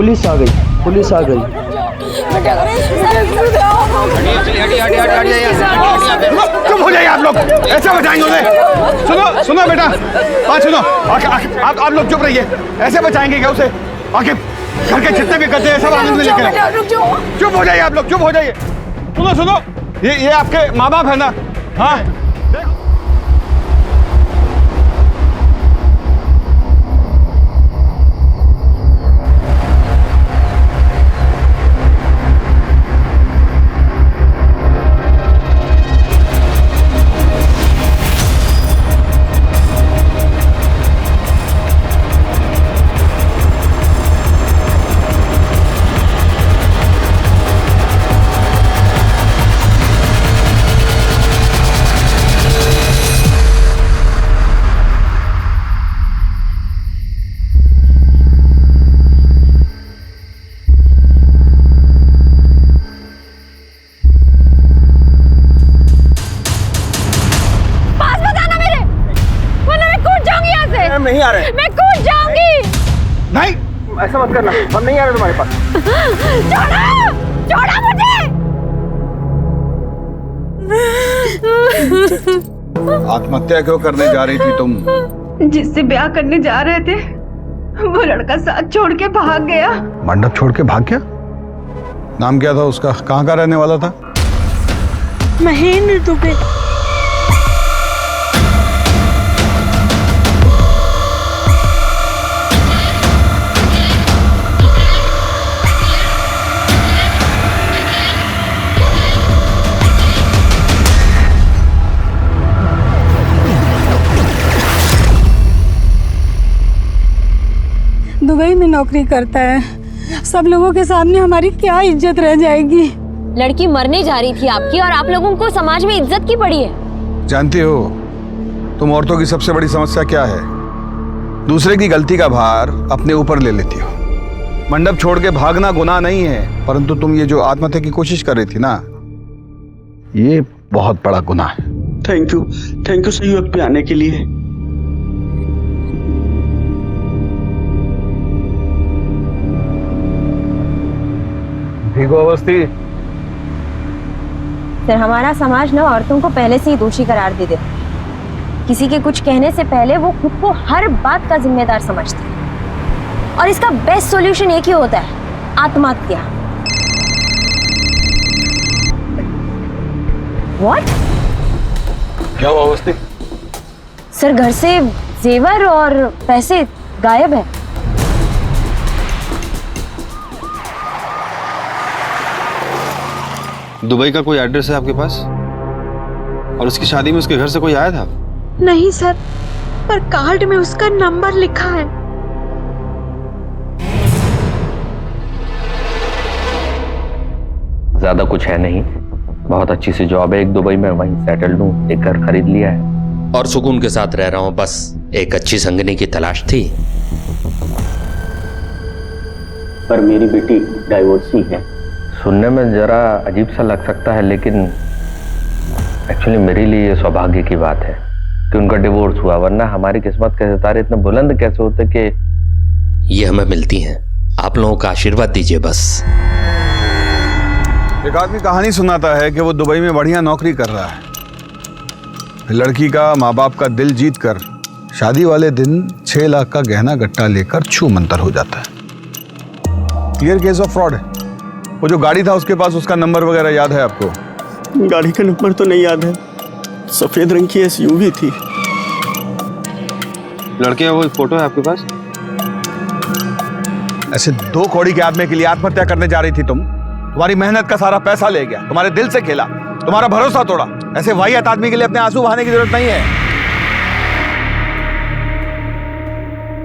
Police आ गई, police आ गई। चुप हो जाइए आप लोग, ऐसे बचाएंगे उन्हें? सुनो सुनो बेटा, बात सुनो। आप लोग चुप रहिए, ऐसे बचाएंगे क्या उसे? आखिर घर के जितने भी करते हैं सब आनंद में लेकर। चुप हो जाइए आप लोग, चुप हो जाइए। सुनो सुनो, ये आपके माँ बाप है ना? हाँ, नहीं आ रहे। मैं कूद जाऊंगी। नहीं ऐसा मत करना, हम नहीं आ रहे तुम्हारे पास। छोड़ो, छोड़ो मुझे। आत्महत्या क्यों करने जा रही थी तुम? जिससे ब्याह करने जा रहे थे वो लड़का साथ छोड़ के भाग गया। मंडप छोड़ के भाग गया? नाम क्या था उसका? कहाँ का रहने वाला था? महेंद्र दुबे। दुबई में नौकरी करता है। सब लोगों के सामने हमारी क्या इज्जत रह जाएगी? लड़की मरने जा रही थी आपकी, और आप लोगों को समाज में इज्जत की पड़ी है। जानती हो तुम औरतों की सबसे बड़ी समस्या क्या है? दूसरे की गलती का भार अपने ऊपर ले लेती हो। मंडप छोड़ के भागना गुनाह नहीं है, परंतु तुम ये जो आत्महत्या की कोशिश कर रही थी ना, ये बहुत बड़ा गुनाह है। थैंक यू सही वक्त पे आने के लिए। ठीक हो अवस्थी? सर, हमारा समाज ना औरतों को पहले से ही दोषी करार दे देता। किसी के कुछ कहने से पहले वो खुद को हर बात का जिम्मेदार समझते हैं, और इसका बेस्ट सॉल्यूशन एक ही होता है, आत्महत्या। व्हाट? क्या हुआ अवस्थी? सर, घर से जेवर और पैसे गायब है। दुबई का कोई एड्रेस है आपके पास? और उसकी शादी में उसके घर से कोई आया था? नहीं सर, पर कार्ड में उसका नंबर लिखा है। ज्यादा कुछ है नहीं, बहुत अच्छी सी जॉब है एक दुबई में, वहीं सेटल हूँ, एक घर खरीद लिया है और सुकून के साथ रह रहा हूँ। बस एक अच्छी संगनी की तलाश थी। पर मेरी बेटी डाइवोर्सी है। सुनने में जरा अजीब सा लग सकता है, लेकिन एक्चुअली मेरे लिए ये सौभाग्य की बात है कि उनका डिवोर्स हुआ, वरना हमारी किस्मत के सितारे इतने बुलंद कैसे होते कि ये हमें मिलती हैं। आप लोगों का आशीर्वाद दीजिए बस। एक आदमी कहानी सुनाता है कि वो दुबई में बढ़िया नौकरी कर रहा है। फिर लड़की का माँ बाप का दिल जीत कर शादी वाले दिन 6 लाख का गहना गट्टा लेकर छू मंतर हो जाता है। क्लियर केस ऑफ फ्रॉड है। वो जो गाड़ी था उसके पास उसका नंबर वगैरह याद है आपको? गाड़ी का नंबर तो नहीं याद है, सफेद रंग की एसयूवी थी। लड़के का कोई फोटो है आपके पास? ऐसे 2 कौड़ी के आदमी के लिए आत्महत्या करने जा रही थी तुम? तुम्हारी मेहनत का सारा पैसा ले गया, तुम्हारे दिल से खेला, तुम्हारा भरोसा तोड़ा। ऐसे वाहियात आदमी के लिए अपने आंसू बहाने की जरूरत नहीं है।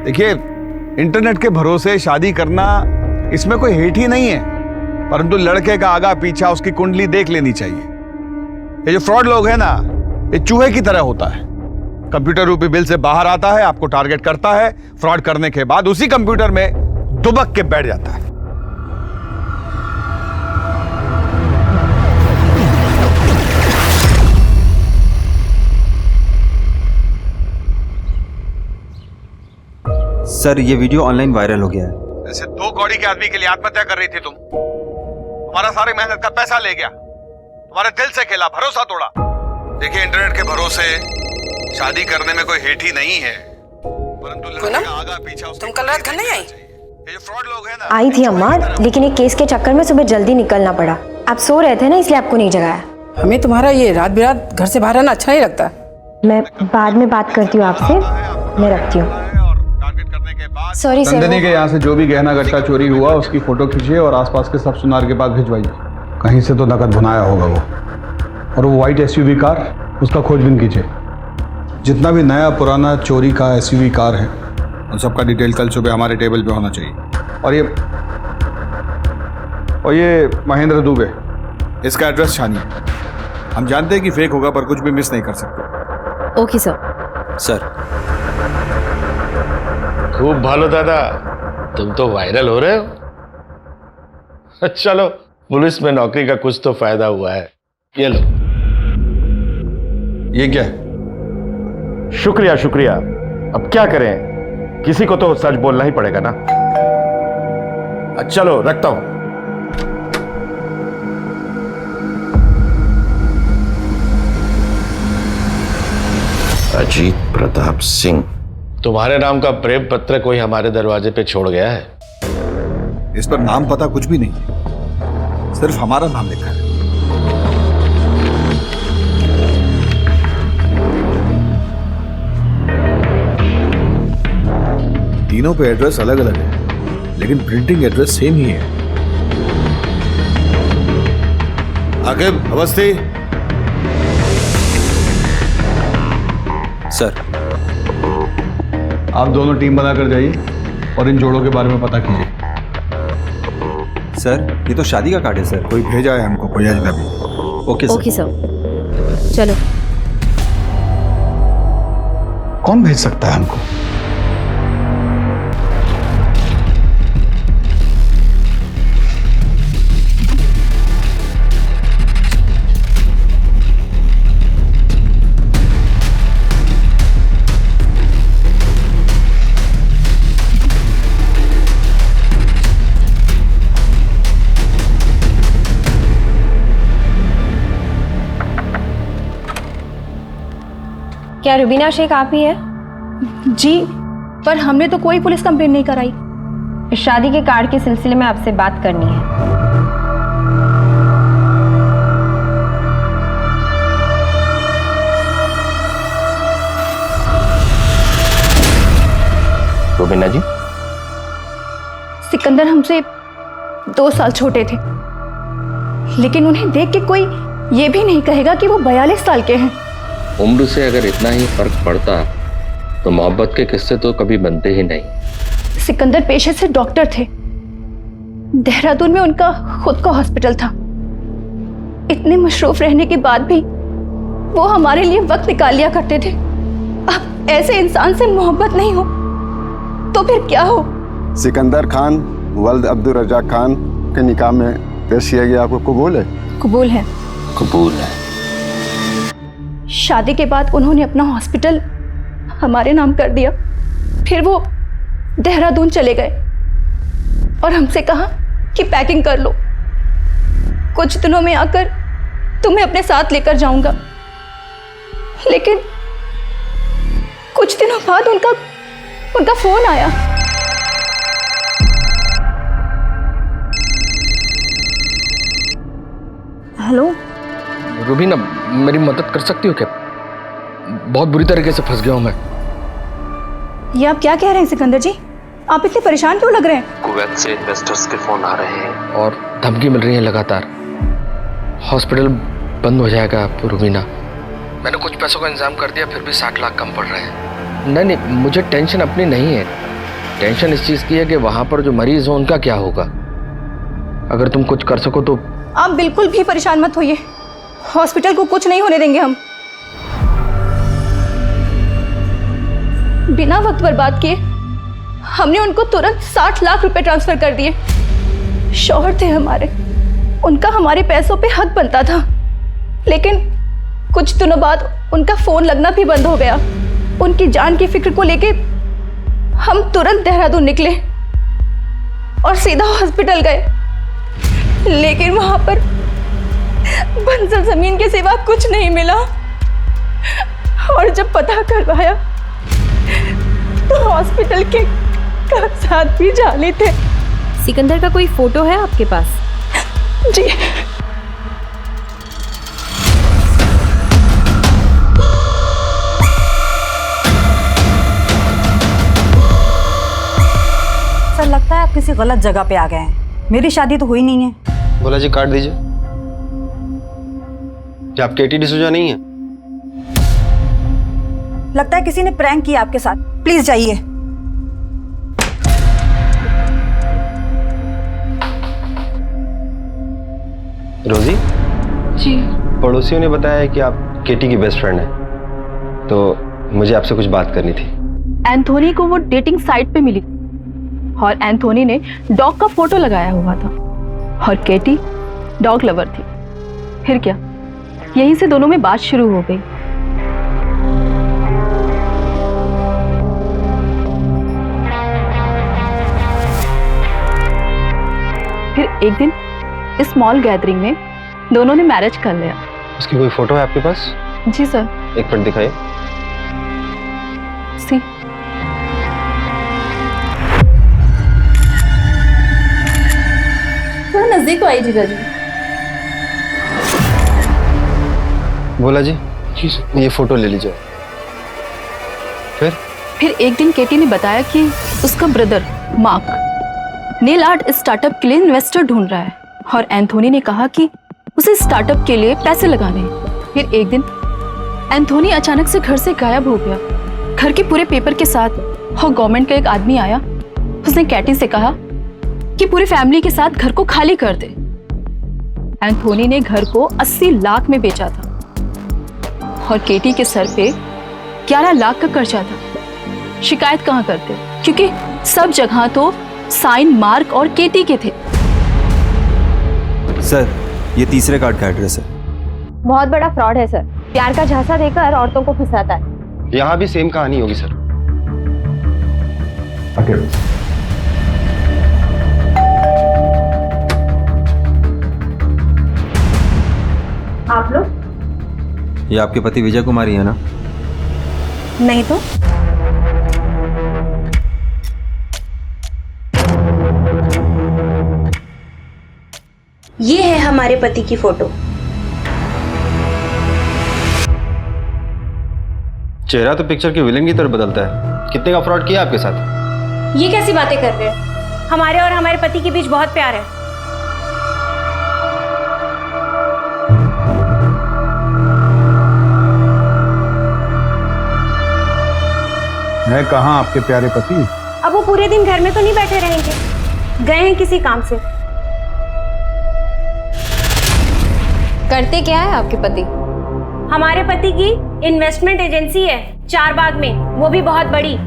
देखिए, इंटरनेट के भरोसे शादी करना, इसमें कोई हेट ही नहीं है, परंतु लड़के का आगा पीछा, उसकी कुंडली देख लेनी चाहिए। ये जो फ्रॉड लोग हैं ना, ये चूहे की तरह होता है। कंप्यूटर रूपी बिल से बाहर आता है, आपको टारगेट करता है, फ्रॉड करने के बाद उसी कंप्यूटर में दुबक के बैठ जाता है। सर, ये वीडियो ऑनलाइन वायरल हो गया है। ऐसे 2 कौड़ी के आदमी के लिए आत्महत्या कर रही थी तुम? तुम्हारा सारी मेहनत का पैसा ले गया, तुम्हारे दिल से खेला, भरोसा तोड़ा। देखिए, इंटरनेट के भरोसे शादी करने में कोई हेठी नहीं है, परंतु लड़के का आगा पीछा तुम कल रात घर नहीं आई? ये जो फ्रॉड लोग हैं ना। आई थी अम्मा, लेकिन एक केस के चक्कर में सुबह जल्दी निकलना पड़ा। आप सो रहे थे ना, इसलिए आपको नहीं जगाया। हमें तुम्हारा ये रात बिरात घर से बाहर रहना अच्छा नहीं लगता। मैं बाद में बात करती हूँ आपसे, मैं रखती हूँ। Sorry sir. नंदिनी के यहाँ से जो भी गहना गट्टा चोरी हुआ उसकी फोटो खींचिए और आसपास के सब सुनार के पास भिजवाइए। कहीं से तो नकद भुनाया होगा वो। और वो व्हाइट एसयूवी कार, उसका खोजबीन कीजिए। जितना भी नया पुराना चोरी का एसयूवी कार है उन सबका डिटेल कल सुबह हमारे टेबल पे होना चाहिए। और ये महेंद्र दुबे, इसका एड्रेस छानिए। हम जानते हैं कि फेक होगा पर कुछ भी मिस नहीं कर सकते। Okay sir. सर खूब भालो दादा, तुम तो वायरल हो रहे हो। चलो, पुलिस में नौकरी का कुछ तो फायदा हुआ है। ये लो। ये क्या है? शुक्रिया शुक्रिया। अब क्या करें, किसी को तो सच बोलना ही पड़ेगा ना। चलो रखता हूं। अजीत प्रताप सिंह, तुम्हारे नाम का प्रेम पत्र कोई हमारे दरवाजे पे छोड़ गया है। इस पर नाम पता कुछ भी नहीं है, सिर्फ हमारा नाम लिखा है। तीनों पे एड्रेस अलग अलग है, लेकिन प्रिंटिंग एड्रेस सेम ही है। आकिब, अवस्थी। सर, आप दोनों टीम बनाकर जाइए और इन जोड़ों के बारे में पता कीजिए। सर ये तो शादी का कार्ड है सर। कोई भेजा है हमको, कोई अजनबी। Okay sir. ओके सर, चलो। कौन भेज सकता है हमको? क्या रुबीना शेख आप ही है? जी, पर हमने तो कोई पुलिस कंप्लेंट नहीं कराई। शादी के कार्ड के सिलसिले में आपसे बात करनी है। रुबीना जी, सिकंदर हमसे 2 साल छोटे थे, लेकिन उन्हें देख के कोई ये भी नहीं कहेगा कि वो 42 साल के हैं। उम्र से अगर इतना ही फर्क पड़ता तो मोहब्बत के किस्से तो कभी बनते ही नहीं। सिकंदर पेशे से डॉक्टर थे। देहरादून में उनका खुद का हॉस्पिटल था। इतने मशरूफ रहने के बाद भी वो हमारे लिए वक्त निकाल लिया करते थे। अब ऐसे इंसान से मोहब्बत नहीं हो तो फिर क्या हो? सिकंदर खान वल्द अब्दुल रज़ाक खान के निकाह में पेश किया गया, आपको कबूल है? कबूल है। कबूल है। शादी के बाद उन्होंने अपना हॉस्पिटल हमारे नाम कर दिया। फिर वो देहरादून चले गए और हमसे कहा कि पैकिंग कर लो, कुछ दिनों में आकर तुम्हें अपने साथ लेकर जाऊंगा। लेकिन कुछ दिनों बाद उनका फोन आया। हेलो रुबीना, मेरी मदद कर सकती हो क्या? बहुत बुरी तरीके से फंस गया हूं मैं। ये आप क्या कह रहे हैं सिकंदर जी? आप इतने परेशान क्यों लग रहे हैं? कुवैत से इन्वेस्टर्स के फोन आ रहे हैं और धमकी मिल रही है लगातार। हॉस्पिटल बंद हो जाएगा रुबीना। मैंने कुछ पैसों का इंतजाम कर दिया, फिर भी 60 लाख कम पड़ रहे हैं। नहीं, मुझे टेंशन अपनी नहीं है। टेंशन इस चीज़ की है कि वहाँ पर जो मरीज हो उनका क्या होगा। अगर तुम कुछ कर सको तो। आप बिल्कुल भी परेशान मत होइए, हॉस्पिटल को कुछ नहीं होने देंगे हम। बिना वक्त बर्बाद किए हमने उनको तुरंत 60 लाख रुपए ट्रांसफर कर दिए। शौहर थे हमारे, उनका हमारे पैसों पे हक बनता था। लेकिन कुछ दिनों बाद उनका फोन लगना भी बंद हो गया। उनकी जान की फिक्र को लेके हम तुरंत देहरादून निकले और सीधा हॉस्पिटल गए, लेकिन वहां पर बंजर जमीन के सिवा कुछ नहीं मिला। और जब पता करवाया तो हॉस्पिटल के कागजात भी जाली थे। सिकंदर का कोई फोटो है आपके पास? जी। सर लगता है आप किसी गलत जगह पे आ गए हैं। मेरी शादी तो हुई नहीं है। बोला जी काट दीजिए। क्या आप केटी डिसूजा नहीं है? लगता है किसी ने प्रैंक किया आपके साथ। प्लीज जाइए। रोजी जी। पड़ोसियों ने बताया कि आप केटी की बेस्ट फ्रेंड हैं, तो मुझे आपसे कुछ बात करनी थी। एंथोनी को वो डेटिंग साइट पे मिली और एंथोनी ने डॉग का फोटो लगाया हुआ था और केटी डॉग लवर थी। फिर क्या, यहीं से दोनों में बात शुरू हो गई। फिर एक दिन इस स्मॉल गैदरिंग में दोनों ने मैरिज कर लिया। उसकी कोई फोटो है आपके पास? जी सर। एक मिनट दिखाइए। सी थोड़ा नजदीक तो आई जीजा जी। बोला जी ये फोटो ले लीजिए। फिर एक दिन केटी ने बताया कि उसका brother mark nail art startup के लिए इन्वेस्टर ढूंढ रहा है और एंथोनी ने कहा कि उसे स्टार्टअप के लिए पैसे लगाने हैं। फिर एक दिन एंथोनी अचानक से घर से गायब हो गया, घर के पूरे पेपर के साथ। और गवर्नमेंट का एक आदमी आया, उसने कैटी से कहा कि पूरी फैमिली के साथ घर को खाली कर दे। एंथोनी ने घर को 80 लाख में बेचा था और केटी के सर पे 11 लाख का कर्जा था। शिकायत कहाँ करते, क्योंकि सब जगह तो साइन मार्क और केटी के थे। सर ये तीसरे कार्ड का एड्रेस है। बहुत बड़ा फ्रॉड है सर। प्यार का झांसा देकर औरतों को फंसाता है। यहाँ भी सेम कहानी होगी सर। आप लोग? ये आपके पति विजय कुमारी है ना? नहीं तो ये है हमारे पति की फोटो। चेहरा तो पिक्चर के विलेन की तरह बदलता है। कितने का फ्रॉड किया आपके साथ? ये कैसी बातें कर रहे हैं? हमारे और हमारे पति के बीच बहुत प्यार है। है कहाँ आपके प्यारे पति? अब वो पूरे दिन घर में तो नहीं बैठे रहेंगे, गए हैं किसी काम से। करते क्या है आपके पति? हमारे पति की इन्वेस्टमेंट एजेंसी है चारबाग में, वो भी बहुत बड़ी।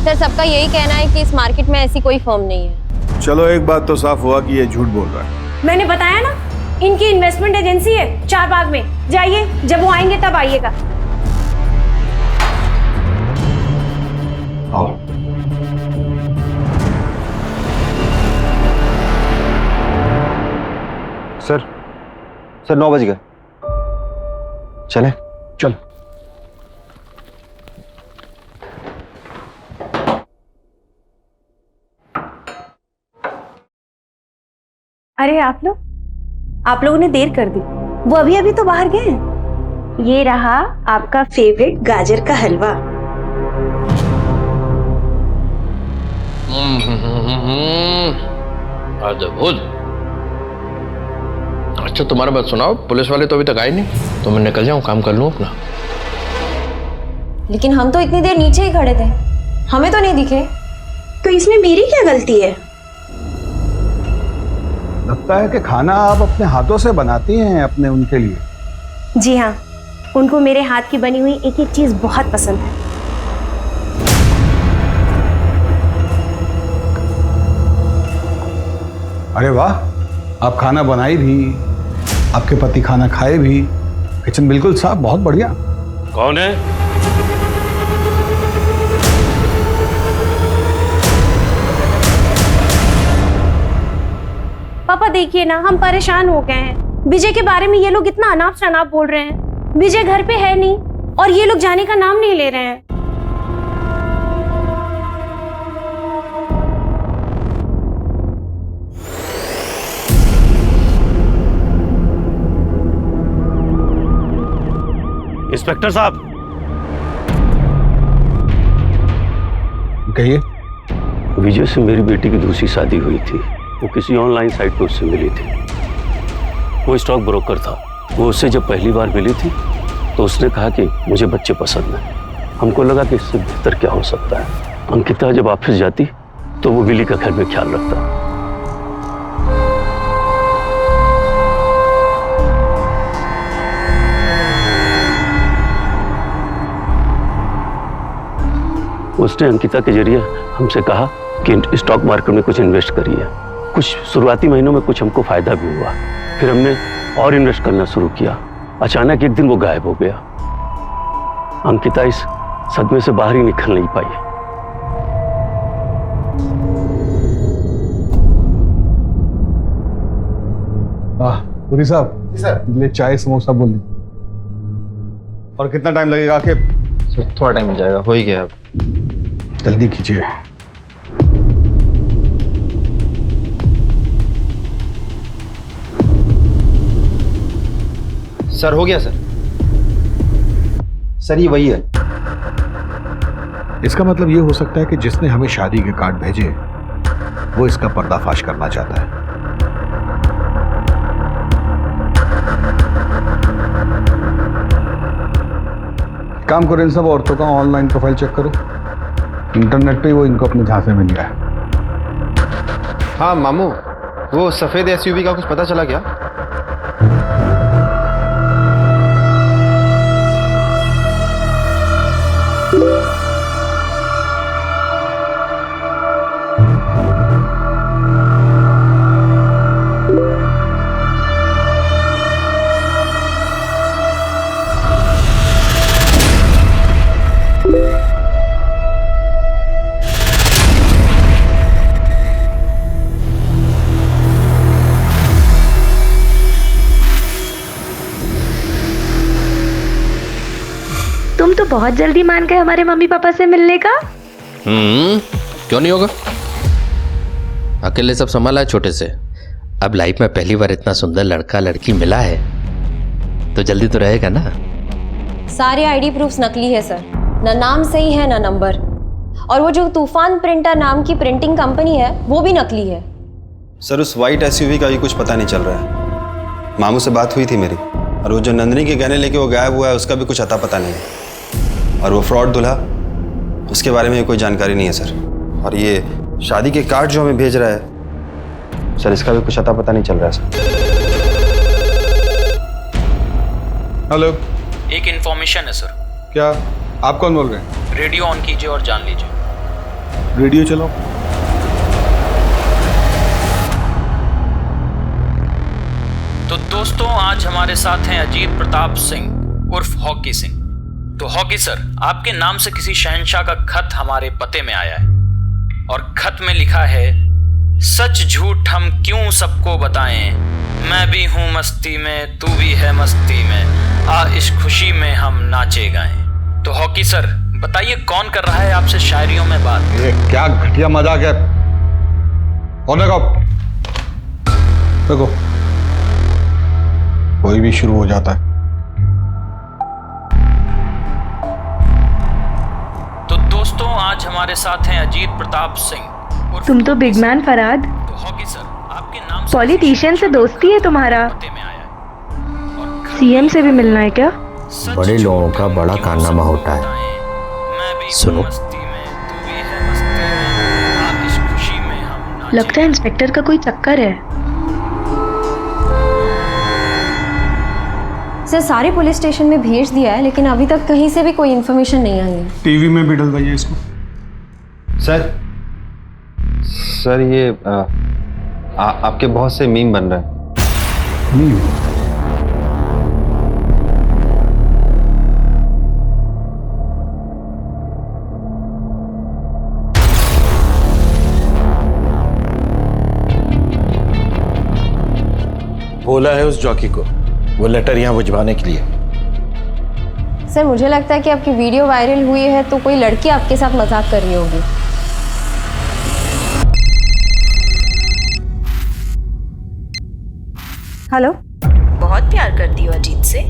सर सबका यही कहना है कि इस मार्केट में ऐसी कोई फर्म नहीं है। चलो एक बात तो साफ हुआ कि ये झूठ बोल रहा है। मैंने बताया ना, इनकी इन्वेस्टमेंट एजेंसी है चारबाग में। जाइए, जब वो आएंगे तब आइएगा। आओ। सर 9 बज गए, चले? चल। अरे आप लोगों ने देर कर दी। वो अभी अभी तो बाहर गए हैं। ये रहा आपका फेवरेट गाजर का हलवा। अद्भुत। अच्छा तुम्हारा बात सुनाओ, पुलिस वाले तो अभी तक आए नहीं, तो मैं निकल जाऊं, काम कर लूं अपना। लेकिन हम तो इतनी देर नीचे ही खड़े थे, हमें तो नहीं दिखे। तो इसमें मेरी क्या गलती है? लगता है कि खाना आप अपने हाथों से बनाती हैं अपने उनके लिए। जी हाँ, उनको मेरे हाथ की बनी हुई एक एक चीज बहुत पसंद है। अरे वाह, आप खाना बनाई भी, आपके पति खाना खाए भी, किचन बिल्कुल साफ, बहुत बढ़िया। कौन है? पापा देखिए ना, हम परेशान हो गए हैं। विजय के बारे में ये लोग इतना अनाप शनाप बोल रहे हैं। विजय घर पे है नहीं और ये लोग जाने का नाम नहीं ले रहे हैं। इंस्पेक्टर साहब, कहिए। विजय से मेरी बेटी की दूसरी शादी हुई थी। वो किसी ऑनलाइन साइट पर उससे मिली थी। वो स्टॉक ब्रोकर था। वो उससे जब पहली बार मिली थी तो उसने कहा कि मुझे बच्चे पसंद हैं। हमको लगा कि इससे बेहतर क्या हो सकता है। अंकिता जब ऑफिस जाती तो वो विली का घर में ख्याल रखता। उसने अंकिता के जरिए हमसे कहा कि स्टॉक मार्केट में कुछ इन्वेस्ट करिए। कुछ शुरुआती महीनों में कुछ हमको फायदा भी हुआ। फिर हमने और इन्वेस्ट करना शुरू किया। अचानक एक दिन वो गायब हो गया। अंकिता इस सदमे से बाहर ही निकल नहीं पाई। पुरी साहब, ले चाय समोसा बोल दीजिए। और कितना टाइम लगेगा? कि थोड़ा टाइम मिल जाएगा, हो ही गया। जल्दी कीजिए। सर हो गया सर। सर ये वही है। इसका मतलब ये हो सकता है कि जिसने हमें शादी के कार्ड भेजे वो इसका पर्दाफाश करना चाहता है। काम करो, इन सब औरतों का ऑनलाइन प्रोफाइल चेक करो। इंटरनेट पे वो इनको अपने झांसे में लिया है। हाँ मामू, वो सफेद एसयूवी का कुछ पता चला क्या? तुम तो बहुत जल्दी मान गए हमारे मम्मी पापा से मिलने का। क्यों नहीं होगा? अकेले सब संभाला है छोटे से। अब लाइफ में पहली बार इतना सुंदर लड़का लड़की मिला है तो जल्दी तो रहेगा ना। सारे आईडी प्रूफ्स नकली है सर, ना नाम सही है ना नंबर। और वो जो तूफान प्रिंटर नाम की प्रिंटिंग कंपनी है वो भी नकली है। सर उस वाइट एसयूवी का भी कुछ पता नहीं चल रहा है। मामू से बात हुई थी मेरी, और वो जो नंदिनी के गहने लेके वो गायब हुआ है उसका भी कुछ अता पता नहीं है। और वो फ्रॉड दूल्हा, उसके बारे में कोई जानकारी नहीं है सर। और ये शादी के कार्ड जो हमें भेज रहा है सर, इसका भी कुछ अता पता नहीं चल रहा है सर। हेलो, एक इंफॉर्मेशन है सर। क्या? आप कौन बोल रहे हैं? रेडियो ऑन कीजिए और जान लीजिए। रेडियो चलाओ। तो दोस्तों, आज हमारे साथ हैं अजीत प्रताप सिंह उर्फ हॉकी सिंह। तो हॉकी सर, आपके नाम से किसी शहंशाह का खत हमारे पते में आया है और खत में लिखा है, सच झूठ हम क्यों सबको बताएं, मैं भी हूँ मस्ती में तू भी है मस्ती में, आ इस खुशी में हम नाचे गाएं। तो हॉकी सर बताइए, कौन कर रहा है आपसे शायरियों में बात? ये क्या घटिया मजाक है। और देखो कोई भी शुरू हो जाता है। तो दोस्तों, आज हमारे साथ हैं अजीत प्रताप सिंह। तुम तो बिग मैन फराद। तो हॉकी सर, आपके नाम पॉलिटिशियन से दोस्ती है तुम्हारा। सीएम से भी मिलना है क्या? बड़े लोगों का बड़ा कारनामा होता है। सुनो, लगता है इंस्पेक्टर का कोई चक्कर है। सर सारे पुलिस स्टेशन में भेज दिया है, लेकिन अभी तक कहीं से भी कोई इन्फॉर्मेशन नहीं आई है। टीवी में भी डलवाइए इसको। सर ये आपके बहुत से मीम बन रहे हैं। मीम? बोला है उस जॉकी को वो लेटर यहाँ भिजवाने के लिए। सर मुझे लगता है कि आपकी वीडियो वायरल हुई है तो कोई लड़की आपके साथ मजाक कर रही होगी। हेलो। बहुत प्यार करती हो अजीत से?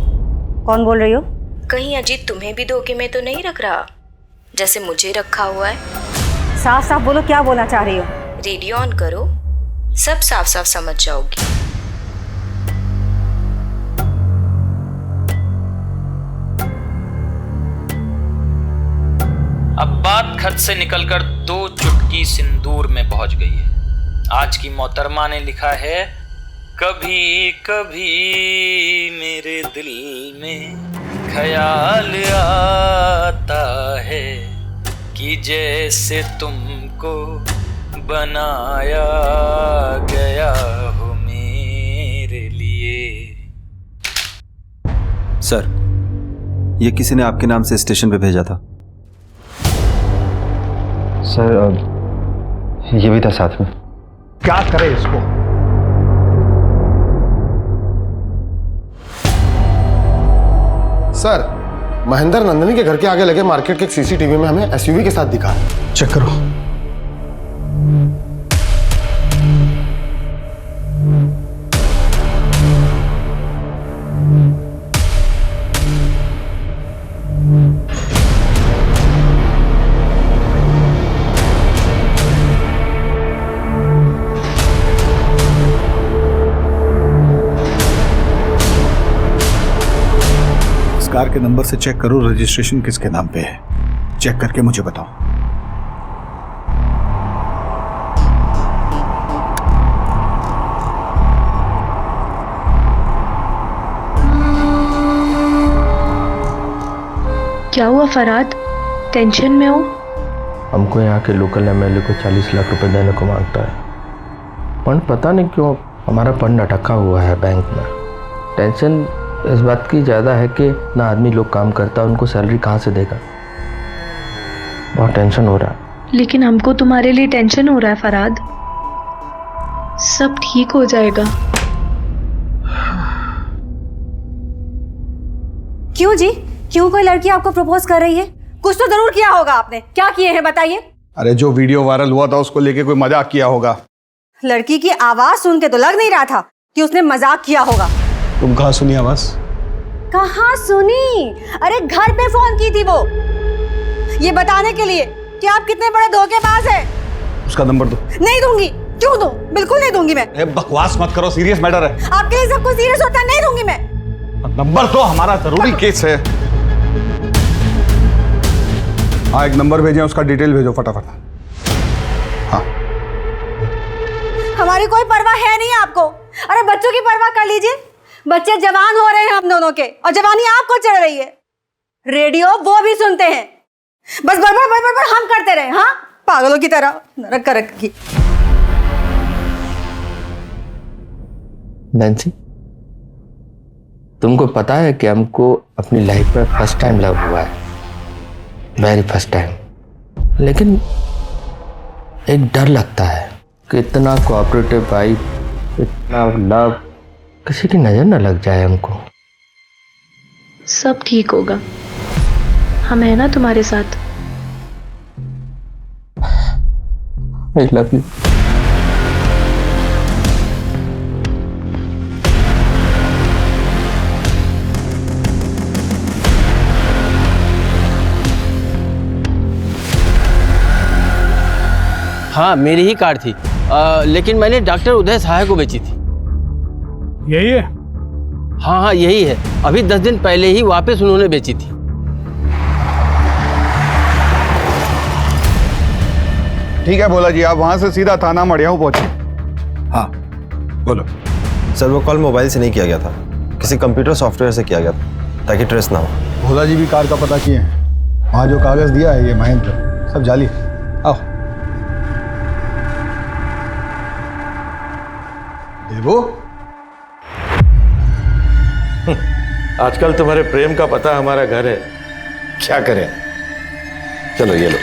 कौन बोल रही हो? कहीं अजीत तुम्हें भी धोखे में तो नहीं रख रहा जैसे मुझे रखा हुआ है? साफ साफ बोलो, क्या बोलना चाह रही हो? रेडियो ऑन करो, सब साफ साफ समझ जाओगी। अब बात खत से निकलकर 2 चुटकी सिंदूर में पहुंच गई है। आज की मोहतरमा ने लिखा है, कभी कभी मेरे दिल में ख्याल आता है कि जैसे तुमको बनाया गया हो मेरे लिए। सर ये किसी ने आपके नाम से स्टेशन पे भेजा था। सर ये भी था साथ में। क्या करे इसको? सर महेंद्र नंदिनी के घर के आगे लगे मार्केट के सीसीटीवी में हमें एसयूवी के साथ दिखा है। चेक करो। कार के नंबर से चेक करो रजिस्ट्रेशन किसके नाम पे है। चेक करके मुझे बताओ। क्या हुआ फरहाद, टेंशन में हो? हमको यहाँ के लोकल एमएलए को 40 लाख रुपए देने को मांगता है। फंड पता नहीं क्यों हमारा फंड अटका हुआ है बैंक में। टेंशन इस बात की ज़्यादा है कि ना आदमी लोग काम करता है, उनको सैलरी कहाँ से देगा। बहुत टेंशन हो रहा है। लेकिन हमको तुम्हारे लिए टेंशन हो रहा है फरहाद। सब ठीक हो जाएगा। क्यों जी, क्यों कोई लड़की आपको प्रपोज कर रही है? कुछ तो जरूर किया होगा आपने। क्या किए हैं बताइए? अरे जो वीडियो वायरल हुआ था उसको लेके कोई मजाक किया होगा। लड़की की आवाज सुन के तो लग नहीं रहा था कि उसने मजाक किया होगा। तुम कहाँ सुनी आवाज? कहाँ सुनी? अरे घर पे फोन की थी वो, ये बताने के लिए कि आप कितने बड़े धोखेबाज हैं। उसका नंबर दो। नहीं दूंगी। क्यों दूं? बिल्कुल नहीं दूंगी मैं। बकवास मत करो, सीरियस मैटर है। आपके लिए सब कुछ सीरियस होता है। नहीं दूंगी मैं। नंबर तो हमारा जरूरी केस है। हाँ एक नंबर भेजें, उसका डिटेल भेजो फटाफट। हाँ हमारी कोई परवाह है नहीं आपको। अरे बच्चों की परवाह कर लीजिए। बच्चे जवान हो रहे हैं हम दोनों के, और जवानी आपको चढ़ रही है। रेडियो वो भी सुनते हैं, बस बड़बड़ बड़बड़ हम करते रहे। हाँ पागलों की तरह नरक कर रखी। नैन्सी, तुमको पता है कि हमको अपनी लाइफ में फर्स्ट टाइम लव हुआ है, वेरी फर्स्ट टाइम। लेकिन एक डर लगता है कि इतना कोऑपरेटिव वाइफ, इतना लव, किसी की नजर न लग जाए हमको। सब ठीक होगा, हम है ना तुम्हारे साथ। I love you. हाँ मेरी ही कार थी, लेकिन मैंने डॉक्टर उदय सहाय को बेची थी। यही है? हाँ हाँ यही है। अभी 10 दिन पहले ही वापस उन्होंने बेची थी। ठीक है भोला जी, आप वहां से सीधा थाना मड़ियाऊ पहुंचे। हाँ बोलो। सर वो कॉल मोबाइल से नहीं किया गया था, किसी कंप्यूटर सॉफ्टवेयर से किया गया था ताकि ट्रेस ना हो। भोला जी भी कार का पता किए हैं, वहाँ जो कागज दिया है ये महेंद्र सब जाली है। आओ देवो। आजकल तुम्हारे प्रेम का पता हमारा घर है, क्या करें। चलो ये लो।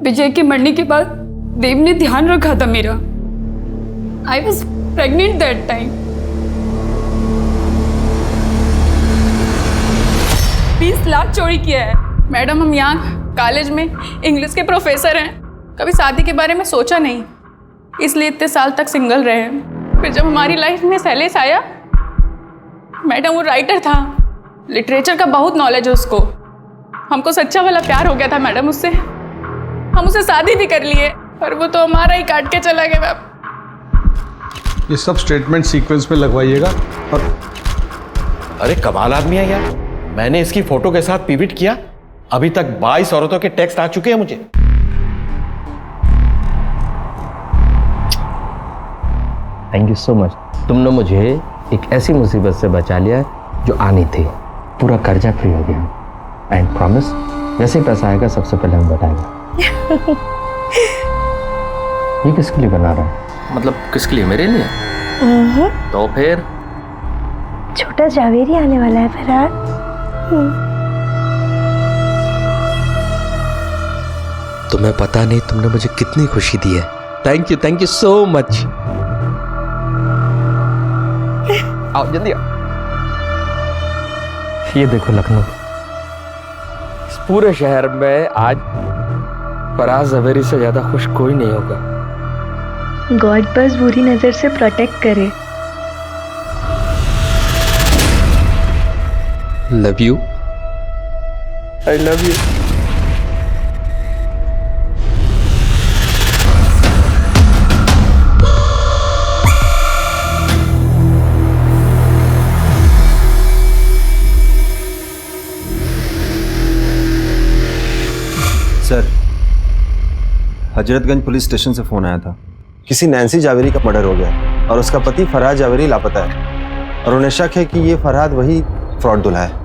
विजय के मरने के बाद देव ने ध्यान रखा था मेरा। I was pregnant that time. 20 lakh चोरी किया है। मैडम हम यहाँ कॉलेज में इंग्लिश के प्रोफेसर हैं, कभी शादी के बारे में सोचा नहीं, इसलिए इतने साल तक सिंगल रहे हैं। फिर जब हमारी लाइफ में शैलेश आया, मैडम वो राइटर था, लिटरेचर का बहुत नॉलेज है उसको, हमको सच्चा वाला प्यार हो गया था मैडम उससे, हम उसे शादी भी कर लिए, पर वो तो हमारा ही काट के चला गया। ये सब स्टेटमेंट सीक्वेंस में लगवाइएगा। और अरे कमाल आदमी है यार, मैंने इसकी फोटो के साथ पिविट किया, अभी तक 22 औरतों के टेक्स्ट आ चुके हैं मुझे। Thank you so much. तुमने मुझे एक ऐसी मुसीबत से बचा लिया जो आनी थी। पूरा कर्जा फ्री हो गया। एंड प्रॉमिस, जैसे ही पैसा आएगा सबसे पहले हम बताएंगे। ये किसके लिए बना रहा है? मतलब किसके लिए? मेरे लिए? तो फिर छोटा जावेरी आने वाला है फरहाद। तुम्हें पता नहीं तुमने मुझे कितनी खुशी दी है। Thank you so much. आओ जल्दी आओ। ये देखो लखनऊ, इस पूरे शहर में आज फराज जवेरी से ज्यादा खुश कोई नहीं होगा। गॉड बस बुरी नजर से प्रोटेक्ट करे। Love you. I love you. Sir, Hazratganj police station से फोन आया था। किसी नैन्सी जावेरी का मर्डर हो गया और उसका पति फरहाद जावेरी लापता है और उन्हें शक है कि ये फरहाद वही फ्रॉड दूल्हा है।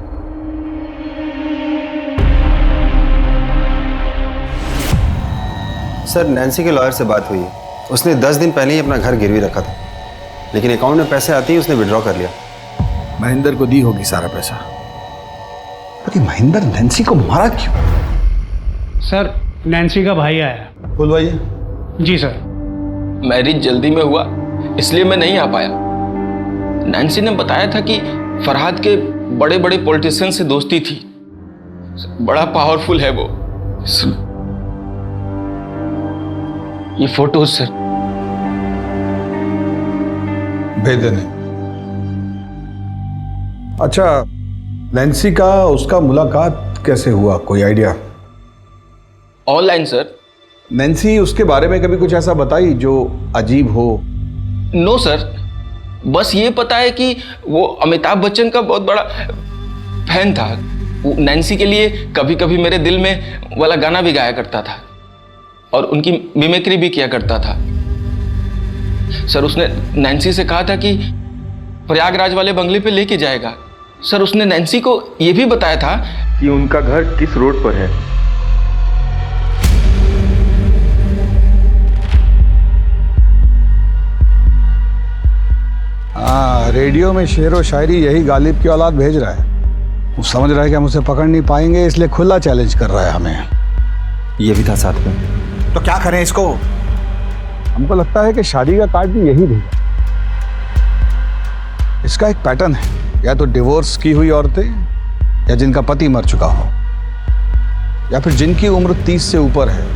सर, नैन्सी के लॉयर से बात हुई है। उसने 10 दिन पहले ही अपना घर गिरवी रखा था, लेकिन अकाउंट में पैसे आते ही उसने विड्रॉ कर लिया। महेंद्र को दी होगी सारा पैसा। अरे महेंद्र नैन्सी को मारा क्यों? सर, नैन्सी का भाई आया। बुलवाइए। जी सर। मैरिज जल्दी में हुआ इसलिए मैं नहीं आ पाया। नैन्सी ने बताया था कि फरहाद के बड़े बड़े पॉलिटिशियन से दोस्ती थी, बड़ा पावरफुल है वो। ये फोटोज सर। भेज देने। अच्छा, नैन्सी का उसका मुलाकात कैसे हुआ, कोई आइडिया? Online sir. नैन्सी उसके बारे में कभी कुछ ऐसा बताई जो अजीब हो? नो सर, बस ये पता है कि वो अमिताभ बच्चन का बहुत बड़ा फैन था। वो नैन्सी के लिए कभी कभी मेरे दिल में वाला गाना भी गाया करता था और उनकी मिमिक्री भी किया करता था। सर, उसने नैन्सी से कहा था कि प्रयागराज वाले बंगले पे लेके जाएगा। सर, उसने नैन्सी को यह भी बताया था कि उनका घर किस रोड पर है। हाँ, रेडियो में शेर व शायरी यही गालिब की औलाद भेज रहा है। वो समझ रहा है कि हम उसे पकड़ नहीं पाएंगे, इसलिए खुला चैलेंज कर रहा है हमें। ये भी था साथ में। तो क्या करें इसको? हमको लगता है कि शादी का कार्ड भी यही भेजा। इसका एक पैटर्न है, या तो डिवोर्स की हुई औरतें, या जिनका पति मर चुका हो, या फिर जिनकी उम्र 30 से ऊपर है।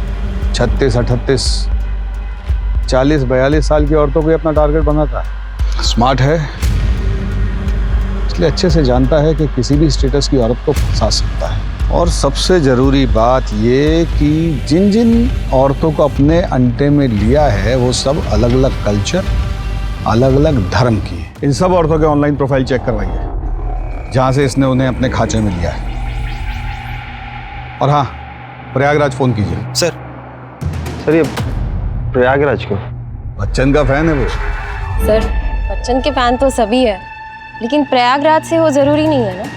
36, 38, 40, 42 साल की औरतों को अपना टारगेट बनाता है। स्मार्ट है, इसलिए अच्छे से जानता है कि किसी भी स्टेटस की औरत को फंसा सकता है। और सबसे जरूरी बात ये कि जिन जिन औरतों को अपने अंटे में लिया है वो सब अलग अलग कल्चर, अलग अलग धर्म की है। इन सब औरतों के ऑनलाइन प्रोफाइल चेक करवाइए जहां से इसने उन्हें अपने खांचे में लिया है। और हाँ, प्रयागराज फोन कीजिए। सर ये प्रयागराज क्यों? बच्चन का फैन है वो। सर, बच्चन के फैन तो सभी है, लेकिन प्रयागराज से वो जरूरी नहीं है ना।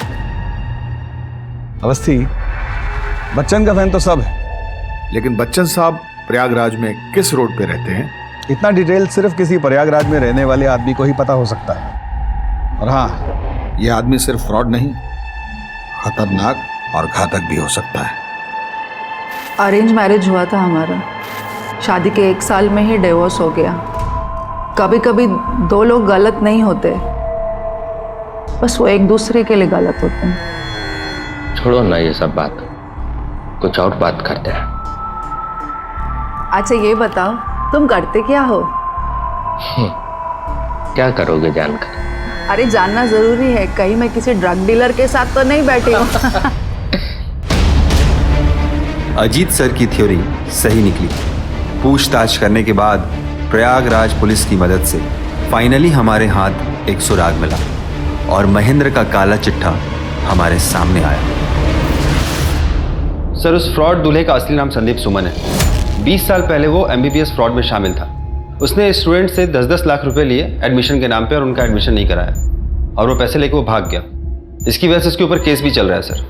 अवस्थी, बच्चन का फैन तो सब है, लेकिन बच्चन साहब प्रयागराज में किस रोड पे रहते हैं? इतना डिटेल सिर्फ किसी प्रयागराज में रहने वाले आदमी को ही पता हो सकता है। और हाँ, ये आदमी सिर्फ फ्रॉड नहीं, खतरनाक और घातक भी हो सकता है। अरेंज मैरिज हुआ था हमारा, शादी के 1 साल में ही डिवोर्स हो गया। कभी कभी 2 लोग गलत नहीं होते, बस वो एक दूसरे के लिए गलत होते हैं। छोड़ो ना ये सब बात, कुछ और बात करते हैं। अच्छा ये बताओ, तुम करते क्या हो? क्या करोगे जानकर? अरे जानना जरूरी है, कहीं मैं किसी ड्रग डीलर के साथ तो नहीं बैठी हूँ। अजीत सर की थ्योरी सही निकली। पूछताछ करने के बाद प्रयागराज पुलिस की मदद से फाइनली हमारे हाथ एक सुराग मिला और महेंद्र का काला चिट्ठा हमारे सामने आया। सर, उस फ्रॉड दूल्हे का असली नाम संदीप सुमन है। 20 साल पहले वो MBBS फ्रॉड में शामिल था। उसने स्टूडेंट से 10-10 लाख रुपए लिए एडमिशन के नाम पे और उनका एडमिशन नहीं कराया और वो पैसे लेके वो भाग गया। इसकी वजह से उसके ऊपर केस भी चल रहा है सर,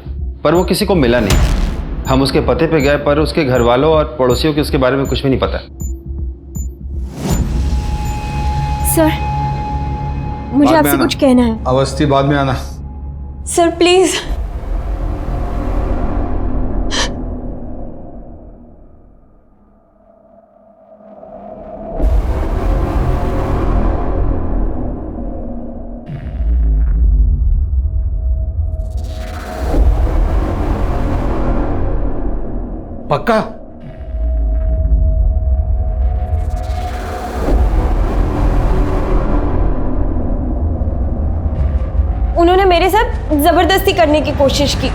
पर वो किसी को मिला नहीं। हम उसके पते पे गए पर उसके घर वालों और पड़ोसियों को उसके बारे में कुछ भी नहीं पता। सर, मुझे आपसे कुछ कहना है। अवस्थी, बाद में आना। Sir please. पक्का? उन्होंने मेरे साथ जबरदस्ती करने की कोशिश की।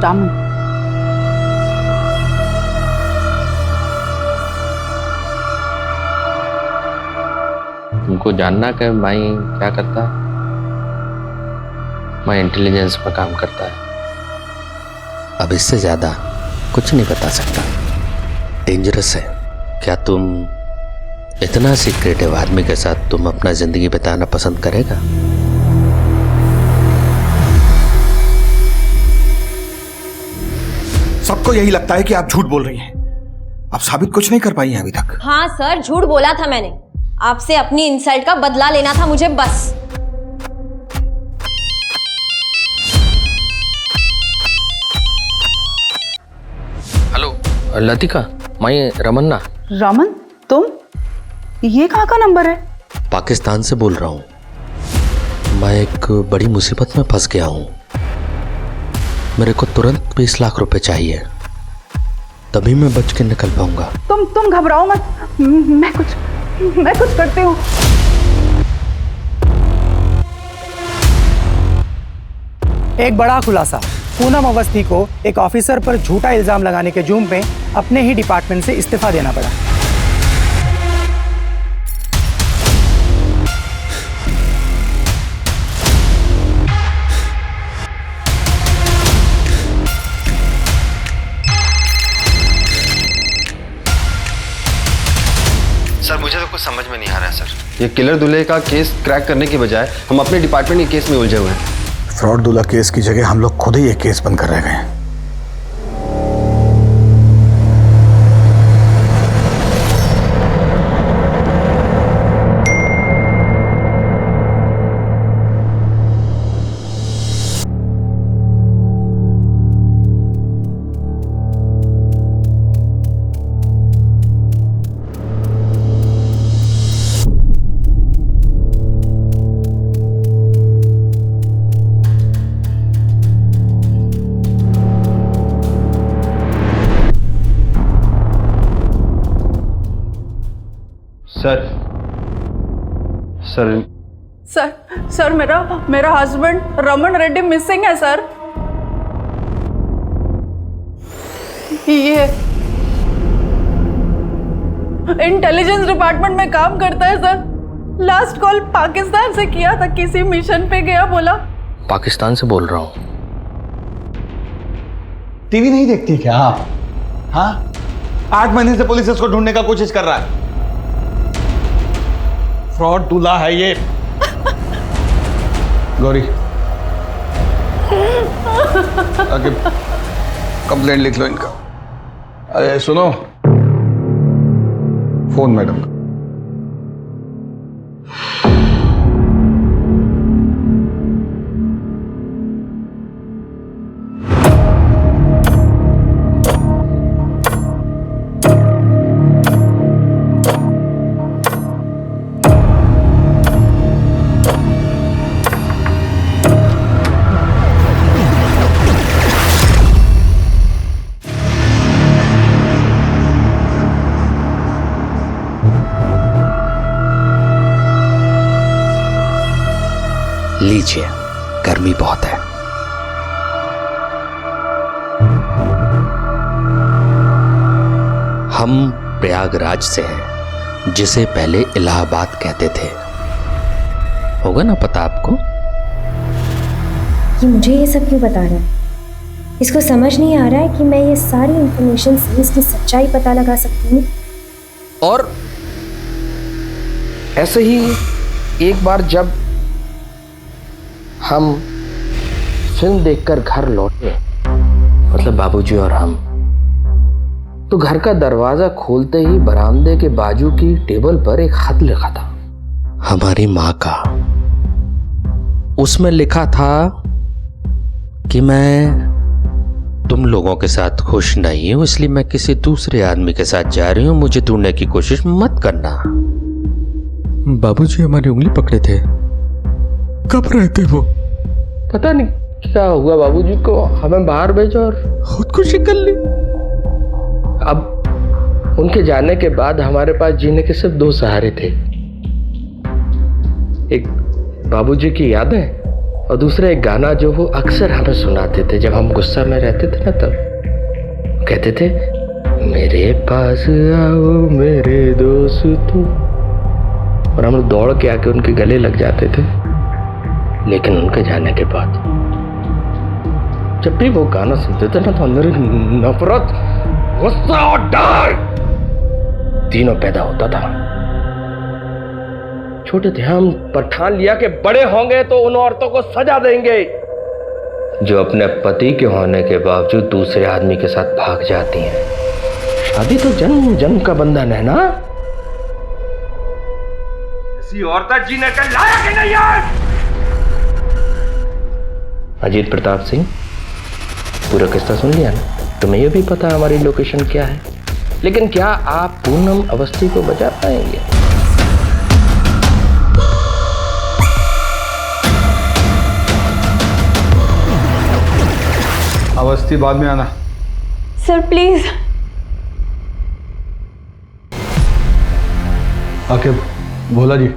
दामन, तुमको जानना कि माई क्या करता है? माई इंटेलिजेंस में काम करता है। अब इससे ज्यादा कुछ नहीं बता सकता, डेंजरस है। क्या तुम इतना सीक्रेटिव आदमी के साथ तुम अपना जिंदगी बिताना पसंद करेगा? सबको यही लगता है कि आप झूठ बोल रही हैं। आप साबित कुछ नहीं कर पाई हैं अभी तक। हाँ सर, झूठ बोला था मैंने। आपसे अपनी इंसल्ट का बदला लेना था मुझे बस। हेलो लतिका, मैं रमन्ना। रमन, तुम? ये कहाँ का नंबर है? पाकिस्तान से बोल रहा हूँ। मैं एक बड़ी मुसीबत में फंस गया हूँ। मेरे को तुरंत 20 लाख रुपए चाहिए, तभी मैं बच के निकल पाऊंगा। तुम घबराओ मत, मैं कुछ करती हूँ। एक बड़ा खुलासा, पूनम अवस्थी को एक ऑफिसर पर झूठा इल्जाम लगाने के जुर्म में अपने ही डिपार्टमेंट से इस्तीफा देना पड़ा। सर, मुझे तो कुछ समझ में नहीं आ रहा है सर। ये किलर दूल्हे का केस क्रैक करने के बजाय हम अपने डिपार्टमेंट के केस में उलझे हुए हैं। फ्रॉड दूल्हा केस की जगह हम लोग खुद ही ये केस बंद कर रह गए हैं। सर सर सर सर मेरा हस्बैंड रमन रेड्डी मिसिंग है सर। ये इंटेलिजेंस डिपार्टमेंट में काम करता है सर। लास्ट कॉल पाकिस्तान से किया था, किसी मिशन पे गया बोला। पाकिस्तान से बोल रहा हूँ। टीवी नहीं देखती क्या आप? हाँ, 8 महीने से पुलिस इसको ढूंढने का कोशिश कर रहा है। फ्रॉड दूल्हा है ये। गौरी आगे कंप्लेंट लिख लो इनका। अरे सुनो, फोन मैडम का। लीजिए, गर्मी बहुत है। हम प्रयागराज से हैं, जिसे पहले इलाहाबाद कहते थे। होगा ना पता आपको? ये मुझे ये सब क्यों बता रहा है? इसको समझ नहीं आ रहा है कि मैं ये सारी इंफॉर्मेशन से इसकी सच्चाई पता लगा सकती हूँ। और ऐसे ही एक बार जब हम फिल्म देखकर घर लौटे, मतलब बाबूजी और हम, तो घर का दरवाजा खोलते ही बरामदे के बाजू की टेबल पर एक खत लिखा था, हमारी माँ का। उसमें लिखा था कि मैं तुम लोगों के साथ खुश नहीं हूं, इसलिए मैं किसी दूसरे आदमी के साथ जा रही हूं, मुझे ढूंढने की कोशिश मत करना। बाबूजी हमारी उंगली पकड़े थे। कब रहते वो? पता नहीं क्या हुआ बाबूजी को, हमें बाहर भेजा और खुदकुशी कर ली। अब उनके जाने के बाद हमारे पास जीने के सिर्फ 2 सहारे थे। एक बाबूजी की यादें और दूसरा एक गाना जो वो अक्सर हमें सुनाते थे जब हम गुस्सा में रहते थे ना। तब कहते थे, मेरे पास आओ मेरे दोस्तों, और हम लोग दौड़ के आके उनके गले लग जाते थे। लेकिन उनके जाने के बाद जब भी वो गाना सुनते थे ना, तो अंदर नफरत, गुस्सा और डर तीनों पैदा होता था। छोटे थे हम, पर ठान लिया कि बड़े होंगे तो उन औरतों को सजा देंगे जो अपने पति के होने के बावजूद दूसरे आदमी के साथ भाग जाती हैं। शादी तो जन्म जन्म का बंधन है ना। ऐसी औरत जीने के लायक ही नहीं है। अजीत प्रताप सिंह, पूरा किस्सा सुन लिया ना? तुम्हें यह भी पता है हमारी लोकेशन क्या है, लेकिन क्या आप पूनम अवस्थी को बचा पाएंगे? अवस्थी बाद में आना। Sir please. आके भोला जी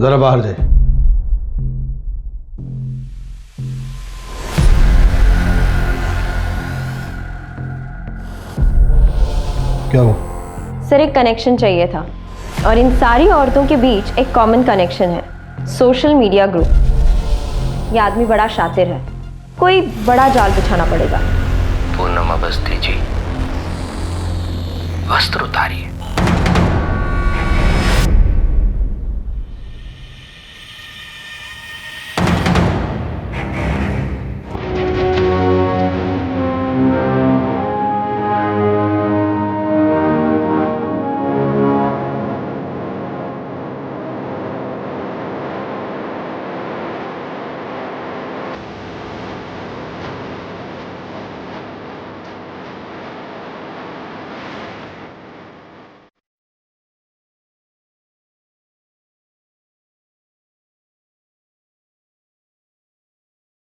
जरा बाहर जाए। क्या हो? सर एक कनेक्शन चाहिए था, और इन सारी औरतों के बीच एक कॉमन कनेक्शन है, सोशल मीडिया ग्रुप। ये आदमी बड़ा शातिर है, कोई बड़ा जाल बिछाना पड़ेगा। पूनम अवस्थी जी, वस्त्र उतारिए।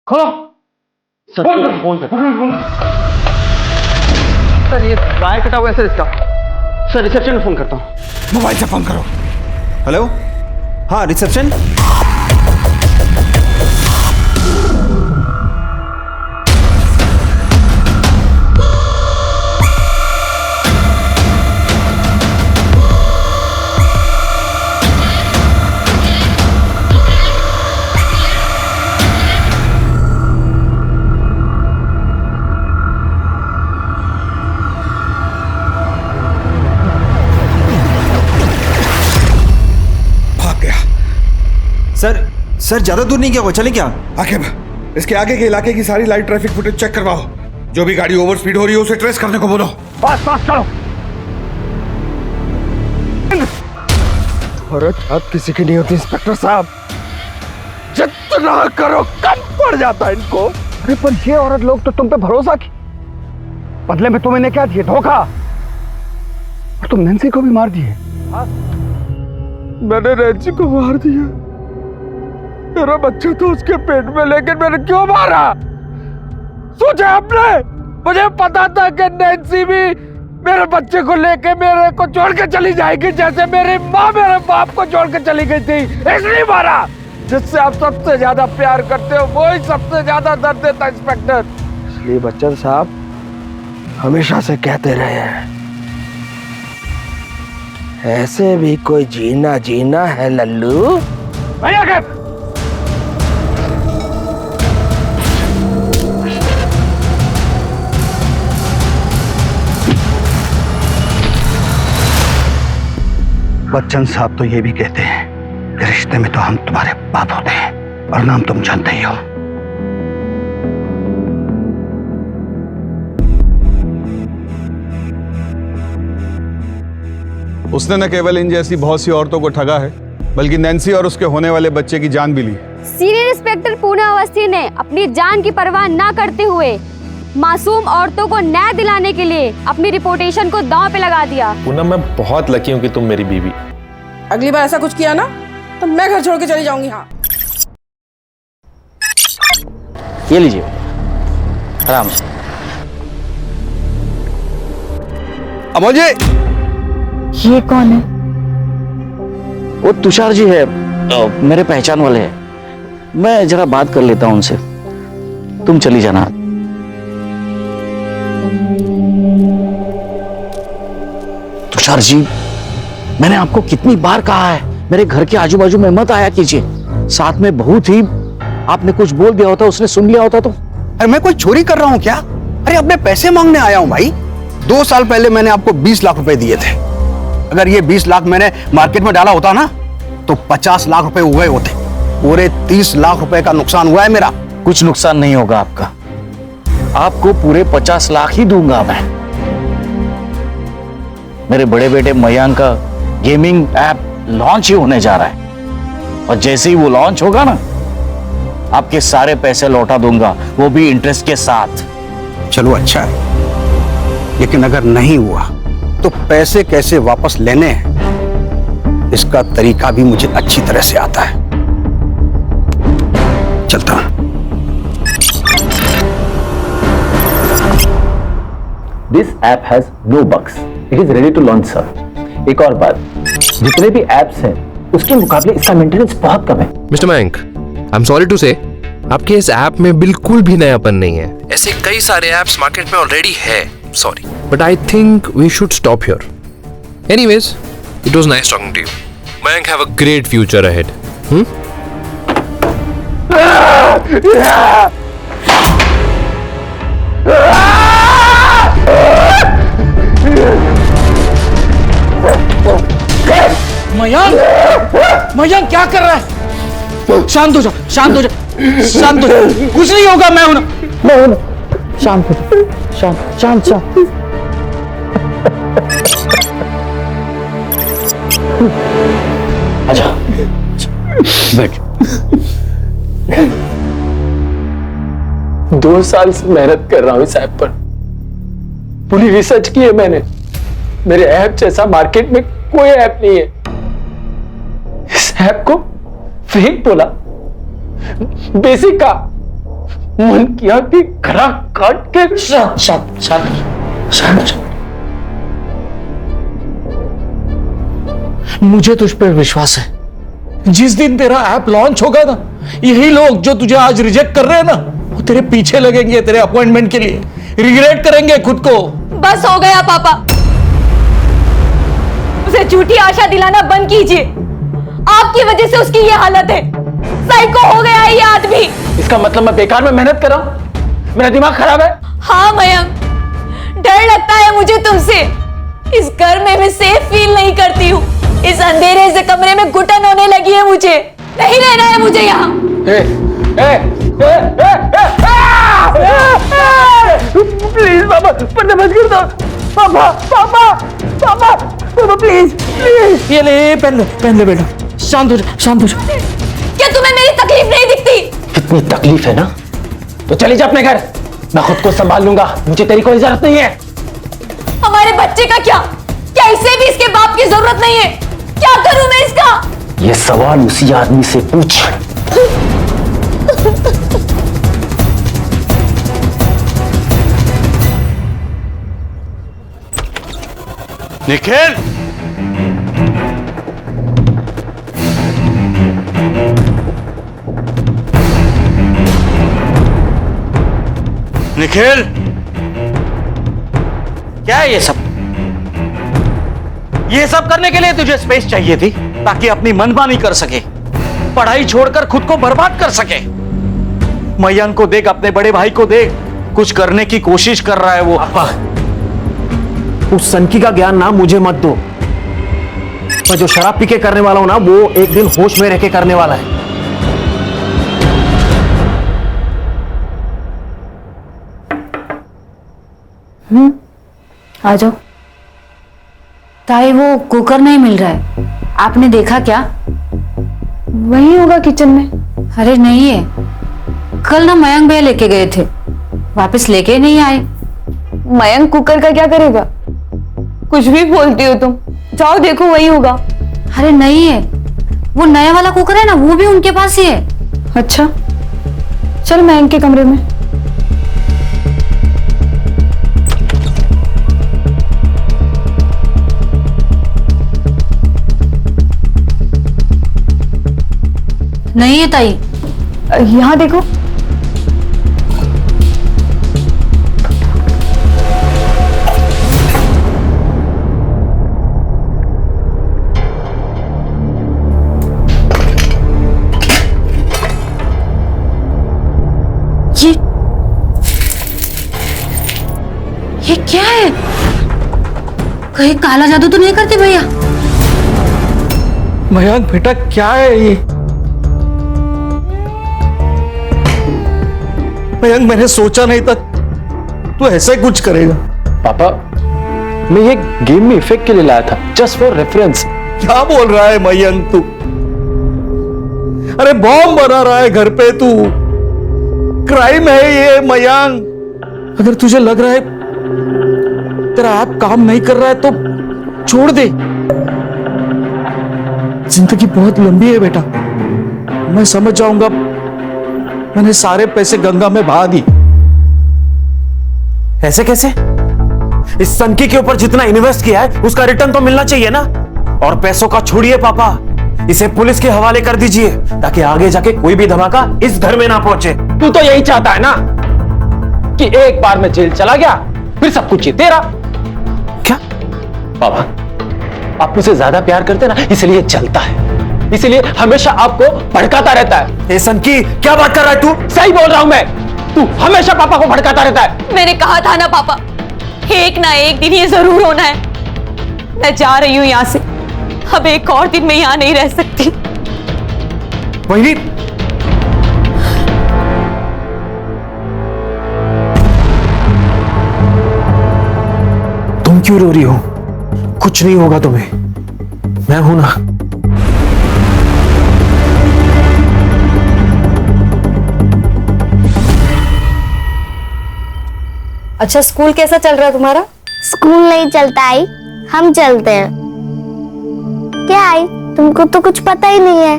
खोलो सर, फोन कर। सर ये वायर कटा हुआ है सर इसका। सर रिसेप्शन में फोन करता हूँ। मोबाइल से फोन करो। हेलो, हाँ रिसेप्शन। सर ज्यादा दूर नहीं गया वो, चले क्या? आकिब, इसके आगे के इलाके की सारी लाइव ट्रैफिक फुटेज चेक करवाओ। जो भी गाड़ी ओवर स्पीड हो रही है उसे ट्रेस करने को बोलो। फास्ट फास्ट चलो। औरत हाथ किसी की नहीं होती इंस्पेक्टर साहब, जितना करो कम पड़ जाता है इनको। अरे पर ये औरत लोग तो तुम पे भरोसा की, बदले में तुम इन्हें क्या दिए? धोखा। और तुम नैन्सी को भी मार दिए। मैंने नैन्सी को मार दिया, मेरा बच्चा तो उसके पेट में, लेकिन मैंने क्यों मारा? सोचा आपने? मुझे पता था कि नैन्सी भी मेरे बच्चे को लेके मेरे को छोड़ के चली जाएगी, जैसे मेरी माँ मेरे बाप को छोड़ के चली गई थी। इसलिए मारा। जिससे आप सबसे ज्यादा प्यार करते हो वो ही सबसे ज्यादा दर्द देता इंस्पेक्टर। इसलिए बच्चन साहब हमेशा से कहते रहे हैं, ऐसे भी कोई जीना जीना है लल्लू। भैया के बच्चन साहब तो ये भी कहते हैं कि रिश्ते में तो हम तुम्हारे बाप होते हैं और नाम तुम जानते ही हो। उसने न केवल इन जैसी बहुत सी औरतों को ठगा है, बल्कि नैन्सी और उसके होने वाले बच्चे की जान भी ली। सीनियर इंस्पेक्टर पूना अवस्थी ने अपनी जान की परवाह ना करते हुए मासूम औरतों को न्याय दिलाने के लिए अपनी रिपोर्टेशन को दांव पे लगा दिया। पूनम, मैं बहुत लकी हूँ कि तुम मेरी बीवी। अगली बार ऐसा कुछ किया ना तो मैं घर छोड़ के चली जाऊंगी। हाँ, ये लीजिए आराम से। अमोल जी, ये कौन है? वो तुषार जी है, मेरे पहचान वाले हैं। मैं जरा बात कर लेता हूं उनसे, तुम चली जाना। तुषार जी, मैंने आपको कितनी बार कहा है मेरे घर के आजू बाजू में मत आया कीजिए। साथ में बहू थी, आपने कुछ बोल दिया होता, उसने सुन लिया होता तो। अरे मैं कोई चोरी कर रहा हूँ क्या? अरे अपने पैसे मांगने आया हूँ भाई। 2 साल पहले मैंने आपको 20 लाख रुपए दिए थे। अगर ये 20 लाख मैंने मार्केट में डाला होता ना तो 50 लाख रुपए हुए होते। पूरे 30 लाख रुपए का नुकसान हुआ है मेरा। कुछ नुकसान नहीं होगा आपका, आपको पूरे 50 लाख ही दूंगा मैं। मेरे बड़े बेटे मयांक का गेमिंग ऐप लॉन्च ही होने जा रहा है, और जैसे ही वो लॉन्च होगा ना, आपके सारे पैसे लौटा दूंगा, वो भी इंटरेस्ट के साथ। चलो अच्छा है, लेकिन अगर नहीं हुआ तो पैसे कैसे वापस लेने हैं इसका तरीका भी मुझे अच्छी तरह से आता है। चलता हूं। This app has no bugs. It is ready to launch, sir. एक और बात, जितने भी एप्स हैं उसके मुकाबले इसका मेंटेनेंस बहुत कम है। Mister Mayank, I am sorry to say, आपके इस ऐप में बिल्कुल भी नयापन नहीं है। ऐसे कई सारे ऐप्स मार्केट में ऑलरेडी है। Sorry, but I think we should stop here. Anyways, it was nice talking to you. Mayank, have a great future ahead. Mayank क्या कर रहा है? शांत हो जा, शांत हो जा, शांत हो जा। कुछ नहीं होगा, मैं हूं ना। शांत हो जा, शांत शांत शांत। अच्छा बैठ। 2 साल से मेहनत कर रहा हूं इस ऐप पर, पूरी रिसर्च की है मैंने। मेरे ऐप जैसा मार्केट में कोई ऐप नहीं है। इस ऐप को फेक बोला, बेसिक का मन किया कि गला काट के। शांत शांत शांत शांत। मुझे तुझ पर विश्वास है। जिस दिन तेरा ऐप लॉन्च होगा ना, यही लोग जो तुझे आज रिजेक्ट कर रहे हैं ना, वो तेरे पीछे लगेंगे तेरे अपॉइंटमेंट के लिए, रिग्रेट करेंगे खुद को। बस हो गया पापा, उसे झूठी आशा दिलाना बंद कीजिए। आपकी वजह से उसकी ये हालत है। साइको हो गया है ये आदमी। इसका मतलब मैं बेकार में मेहनत कर रहा हूं? मेरा दिमाग खराब है? हाँ मयंक, डर लगता है मुझे तुमसे। इस घर में मैं सेफ फील नहीं करती हूँ। इस अंधेरे से कमरे में घुटन होने लगी है मुझे। नहीं रहना है मुझे यहाँ। प्लीज पापा, पर्दा बंद कर दो। पापा पापा पापा पापा प्लीज प्लीज। ये ले, पहन ले बेटा। शांत हो जा, शांत हो जा। क्या तुम्हें मेरी तकलीफ नहीं दिखती? कितनी तकलीफ है ना, तो चली जा अपने घर। मैं खुद को संभाल लूंगा, मुझे तेरी कोई जरूरत नहीं है। हमारे बच्चे का क्या? क्या इसे भी इसके बाप की जरूरत नहीं है? क्या करूं मैं इसका? ये सवाल उसी आदमी से पूछ। निखिल, निखिल, क्या है ये सब? ये सब करने के लिए तुझे स्पेस चाहिए थी ताकि अपनी मनमानी कर सके, पढ़ाई छोड़कर खुद को बर्बाद कर सके। मयंक को देख, अपने बड़े भाई को देख, कुछ करने की कोशिश कर रहा है वो। उस सनकी का ज्ञान ना मुझे मत दो। मैं जो शराब पी के करने वाला हूं ना, वो एक दिन होश में रह के करने वाला है। आ जाओ। ताई, वो कुकर नहीं मिल रहा है, आपने देखा क्या? वही होगा किचन में। अरे नहीं है, कल ना मयंक भैया लेके गए थे, वापस लेके नहीं आए। मयंक कुकर का क्या करेगा? कुछ भी बोलती हो तुम। जाओ देखो, वही होगा। अरे नहीं है, वो नया वाला कुकर है ना, वो भी उनके पास ही है। अच्छा, चल मयंक के कमरे में। नहीं है ताई। यहाँ देखो। ये क्या है? कहीं काला जादू तो नहीं करते भैया? मयंक बेटा, क्या है ये? मयंक, मैंने सोचा नहीं था तू ऐसे कुछ करेगा। पापा, मैं ये गेम में इफेक्ट के लिए लाया था, जस्ट फॉर रेफरेंस। क्या बोल रहा है मयंक तू? अरे बॉम्ब बना रहा है घर पे तू। क्राइम है ये मयंक। अगर तुझे लग रहा है तेरा ऐप काम नहीं कर रहा है तो छोड़ दे। जिंदगी बहुत लंबी है बेटा, मैं समझ जाऊंगा। मैंने सारे पैसे गंगा में बहा दी। ऐसे कैसे? इस सनकी के ऊपर जितना इन्वेस्ट किया है उसका रिटर्न तो मिलना चाहिए ना। और पैसों का छोड़िए पापा, इसे पुलिस के हवाले कर दीजिए ताकि आगे जाके कोई भी धमाका इस घर में ना पहुंचे। तू तो यही चाहता है ना कि एक बार में जेल चला गया फिर सब कुछ ये तेरा। क्या पापा, आप मुझसे ज्यादा प्यार करते ना, इसलिए चलता है, इसलिए हमेशा आपको भड़काता रहता है। सनकी, क्या बात कर रहा है तू? सही बोल रहा हूं मैं, तू हमेशा पापा को भड़काता रहता है। मैंने कहा था ना पापा, एक ना एक दिन ये जरूर होना है। मैं जा रही हूं यहां से, अब एक और दिन मैं यहां नहीं रह सकती। वही तुम क्यों रो रही हो? कुछ नहीं होगा तुम्हें, मैं हूं ना। अच्छा, स्कूल कैसा चल रहा है तुम्हारा? स्कूल नहीं चलता आई, हम चलते हैं। क्या आई, तुमको तो कुछ पता ही नहीं है।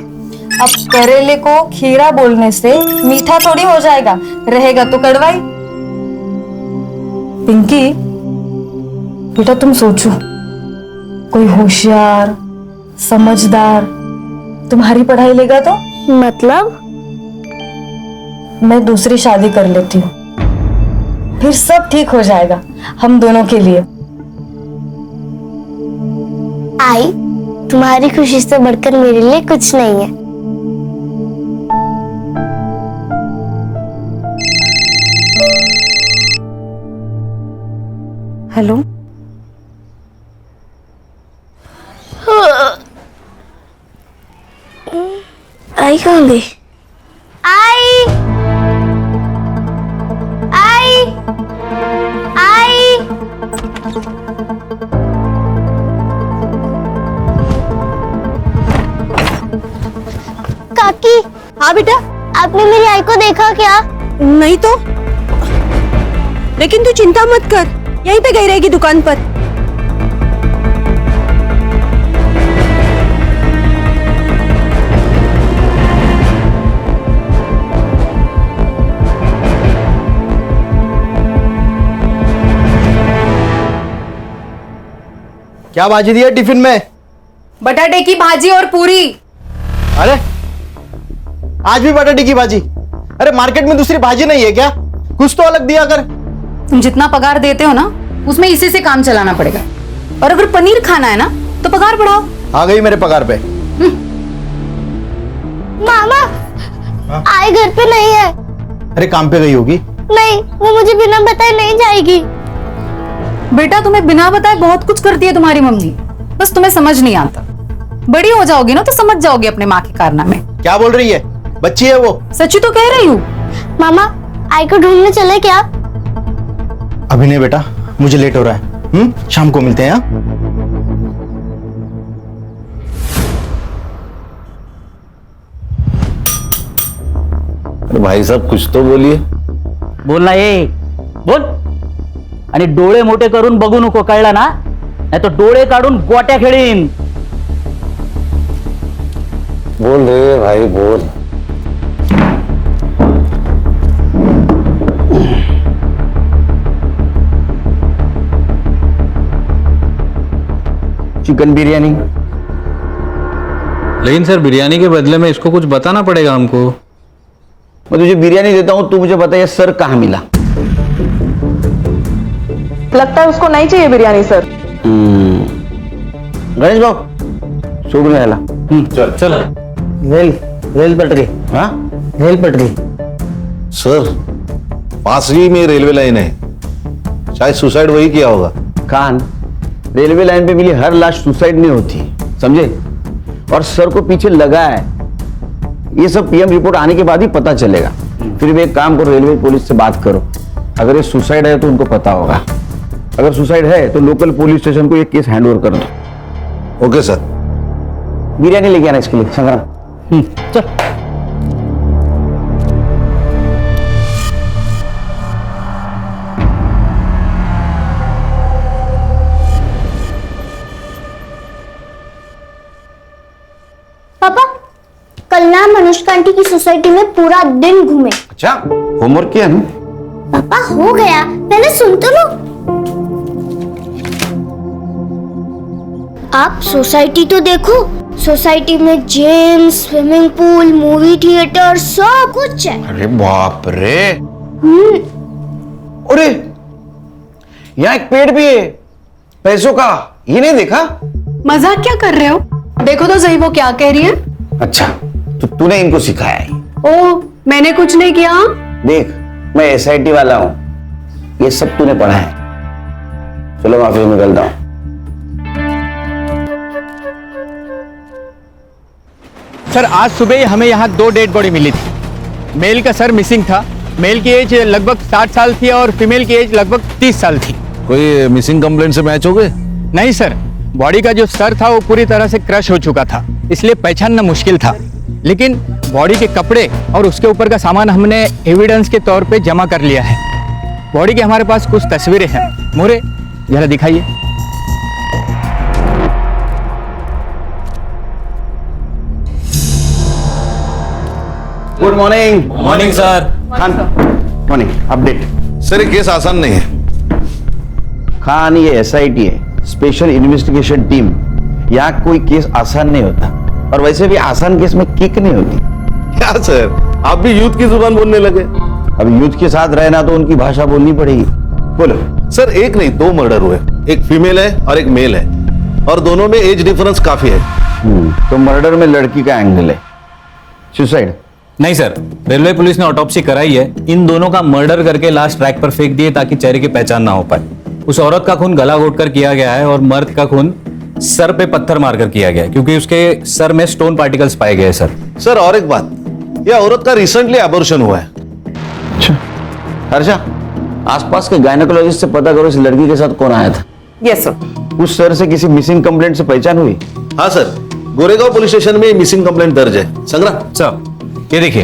अब करेले को खीरा बोलने से मीठा थोड़ी हो जाएगा, रहेगा तो कड़वाई। पिंकी बेटा, तुम सोचो, कोई होशियार समझदार, तुम्हारी पढ़ाई लेगा तो? मतलब? मैं दूसरी शादी कर लेती हूँ, फिर सब ठीक हो जाएगा हम दोनों के लिए। आई, तुम्हारी खुशी से बढ़कर मेरे लिए कुछ नहीं है। हेलो, आई कहाँ गई? आई, आई, आई। काकी। हाँ बेटा। आपने मेरी आई को देखा क्या? नहीं तो, लेकिन तू चिंता मत कर, यहीं पे गई रहेगी दुकान पर। क्या भाजी दिया टिफिन में? बटाटे की भाजी और पूरी। अरे आज भी बटाटे की भाजी? अरे मार्केट में दूसरी भाजी नहीं है क्या? कुछ तो अलग दिया कर। तुम जितना पगार देते हो ना, उसमें इसी से काम चलाना पड़ेगा। और अगर पनीर खाना है ना तो पगार बढ़ाओ। आ गई मेरे पगार पे। मामा, आई घर पे नहीं है। अरे काम पे गई होगी। नहीं, वो मुझे बिना बताए नहीं जाएगी। बेटा, तुम्हें बिना बताए बहुत कुछ करती है तुम्हारी मम्मी, बस तुम्हें समझ नहीं आता। बड़ी हो जाओगी ना तो समझ जाओगी अपने माँ के कारनामे। क्या बोल रही है? बच्ची है वो। सच्ची तो कह रही हूँ। मामा, आई को ढूंढने चले क्या? अभी नहीं बेटा, मुझे लेट हो रहा है। शाम को मिलते हैं। अरे भाई साहब कुछ तो बोलिए। बोल ना ये, बोल। आणि डोळे मोठे करून बघू नको, कळलं ना? नाही तो डोळे काढून गोट्या खेळीन। बोल रे भाई बोल। चिकन बिरयानी। लेकिन सर बिरयानी के बदले में इसको कुछ बताना पड़ेगा हमको। मैं तुझे बिरयानी देता हूं, तू मुझे बता ये सर कहाँ मिला? लगता है उसको नहीं चाहिए बिरयानी सर। गणेश भाऊ सोडून यायला। चल चल। रेल पटरी। हाँ, रेल पटरी। सर पास ही में रेलवे लाइन है, शायद सुसाइड वही किया होगा। खान, रेलवे लाइन पे मिली हर लाश सुसाइड नहीं होती, समझे? और सर को पीछे लगा है, ये सब पीएम रिपोर्ट आने के बाद ही पता चलेगा। फिर भी एक काम करो, रेलवे पुलिस से बात करो। अगर ये सुसाइड है तो उनको पता होगा, अगर सुसाइड है तो लोकल पुलिस स्टेशन को ये केस हैंडओवर कर दो। Okay sir. बिरयानी लेके आना इसके लिए। संग्राम चल। पापा, कल ना मनुष्का आंटी की सोसाइटी में पूरा दिन घूमे। अच्छा, होमवर्क किया ना? पापा हो गया, पहले सुन तो लो। आप सोसाइटी तो देखो, सोसाइटी में gym, swimming pool, movie theatre सब कुछ है। अरे बाप रे। अरे यहाँ एक पेड़ भी है पैसों का, ये नहीं देखा? मजाक क्या कर रहे हो? देखो तो सही वो क्या कह रही है। अच्छा, तो तूने इनको सिखाया है? ओ, मैंने कुछ नहीं किया। देख, मैं एसआईटी वाला हूं, ये सब तूने पढ़ा है। चलो मैं ऑफिस निकलता हूं। सर, आज सुबह ही हमें यहाँ 2 डेड बॉडी मिली थी। मेल का सर मिसिंग था। मेल की एज लगभग 60 साल थी और फीमेल की एज लगभग 30 साल थी। कोई मिसिंग कंप्लेंट से मैच हो गए? नहीं सर, बॉडी का जो सर था वो पूरी तरह से क्रश हो चुका था, इसलिए पहचानना मुश्किल था। लेकिन बॉडी के कपड़े और उसके ऊपर का सामान हमने एविडेंस के तौर पे जमा कर लिया है। बॉडी की हमारे पास कुछ तस्वीरें हैं। मोरे, जरा दिखाइए। Good morning. Morning sir. Khan, morning. Update sir, ये केस आसान नहीं है। खान, ये एसआईटी है, स्पेशल इन्वेस्टिगेशन टीम। यहाँ कोई केस आसान नहीं होता, और वैसे भी आसान केस में किक नहीं होती। क्या सर, आप भी यूथ की जुबान बोलने लगे? अब यूथ के साथ रहना तो उनकी भाषा बोलनी पड़ेगी। बोलो। सर एक नहीं 2 मर्डर हुए, एक फीमेल है और एक मेल है, और दोनों में एज डिफरेंस काफी है। तो मर्डर में लड़की का एंगल है, सुसाइड नहीं सर, रेलवे पुलिस ने ऑटोप्सी कराई है। इन दोनों का मर्डर करके लाश ट्रैक पर फेंक दिए ताकि चेहरे की पहचान ना हो पाए। उस औरत का खून गला घोट कर किया गया है और मर्द का खून सर पे पत्थर मारकर किया गया है, क्योंकि उसके सर में स्टोन पार्टिकल्स पाए गए सर। सर और एक बात, यह औरत का रिसेंटली एबॉर्शन हुआ है। हर्षा, आसपास के गायनेकोलॉजिस्ट से पता करो इस लड़की के साथ कौन आया था। Yes sir. उस सर से किसी मिसिंग कंप्लेंट से पहचान हुई? हाँ सर, गोरेगांव पुलिस स्टेशन में मिसिंग कंप्लेंट दर्ज है। संग्राम सर, ये देखिए,